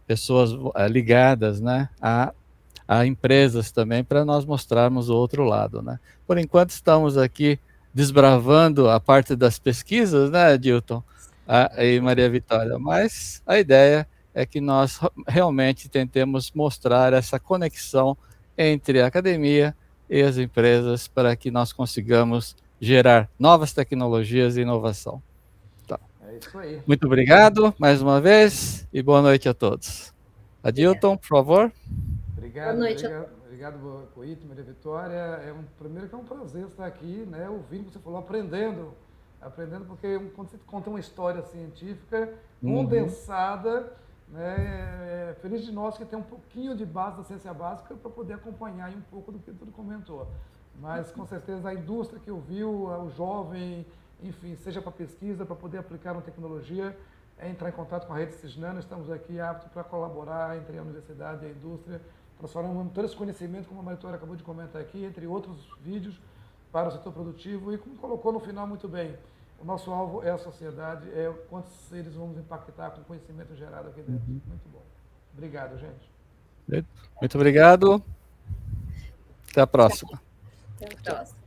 pessoas ligadas, né, a empresas também, para nós mostrarmos o outro lado, né. Por enquanto estamos aqui desbravando a parte das pesquisas, né, Adilton? aí, Maria Vitória, mas a ideia é que nós realmente tentemos mostrar essa conexão entre a academia e as empresas para que nós consigamos gerar novas tecnologias e inovação. Tá. É isso aí. Muito obrigado mais uma vez e boa noite a todos. Adilton, por favor. Obrigado, boa noite. obrigado, Coito, Maria Vitória. Primeiro que é um prazer estar aqui, né, ouvindo o que você falou, aprendendo, porque quando você conta uma história científica condensada, né, feliz de nós que tem um pouquinho de base da ciência básica para poder acompanhar aí um pouco do que tudo comentou. Mas com certeza a indústria que ouviu, o jovem, enfim, seja para pesquisa, para poder aplicar uma tecnologia, é entrar em contato com a Rede Cisnano. Estamos aqui aptos para colaborar entre a universidade e a indústria, transformando todo esse conhecimento, como a Maria Vitória acabou de comentar aqui, entre outros vídeos, para o setor produtivo. E como colocou no final muito bem, o nosso alvo é a sociedade, é quantos seres vamos impactar com o conhecimento gerado aqui dentro. Muito bom. Obrigado, gente. Muito obrigado. Até a próxima. Até a próxima.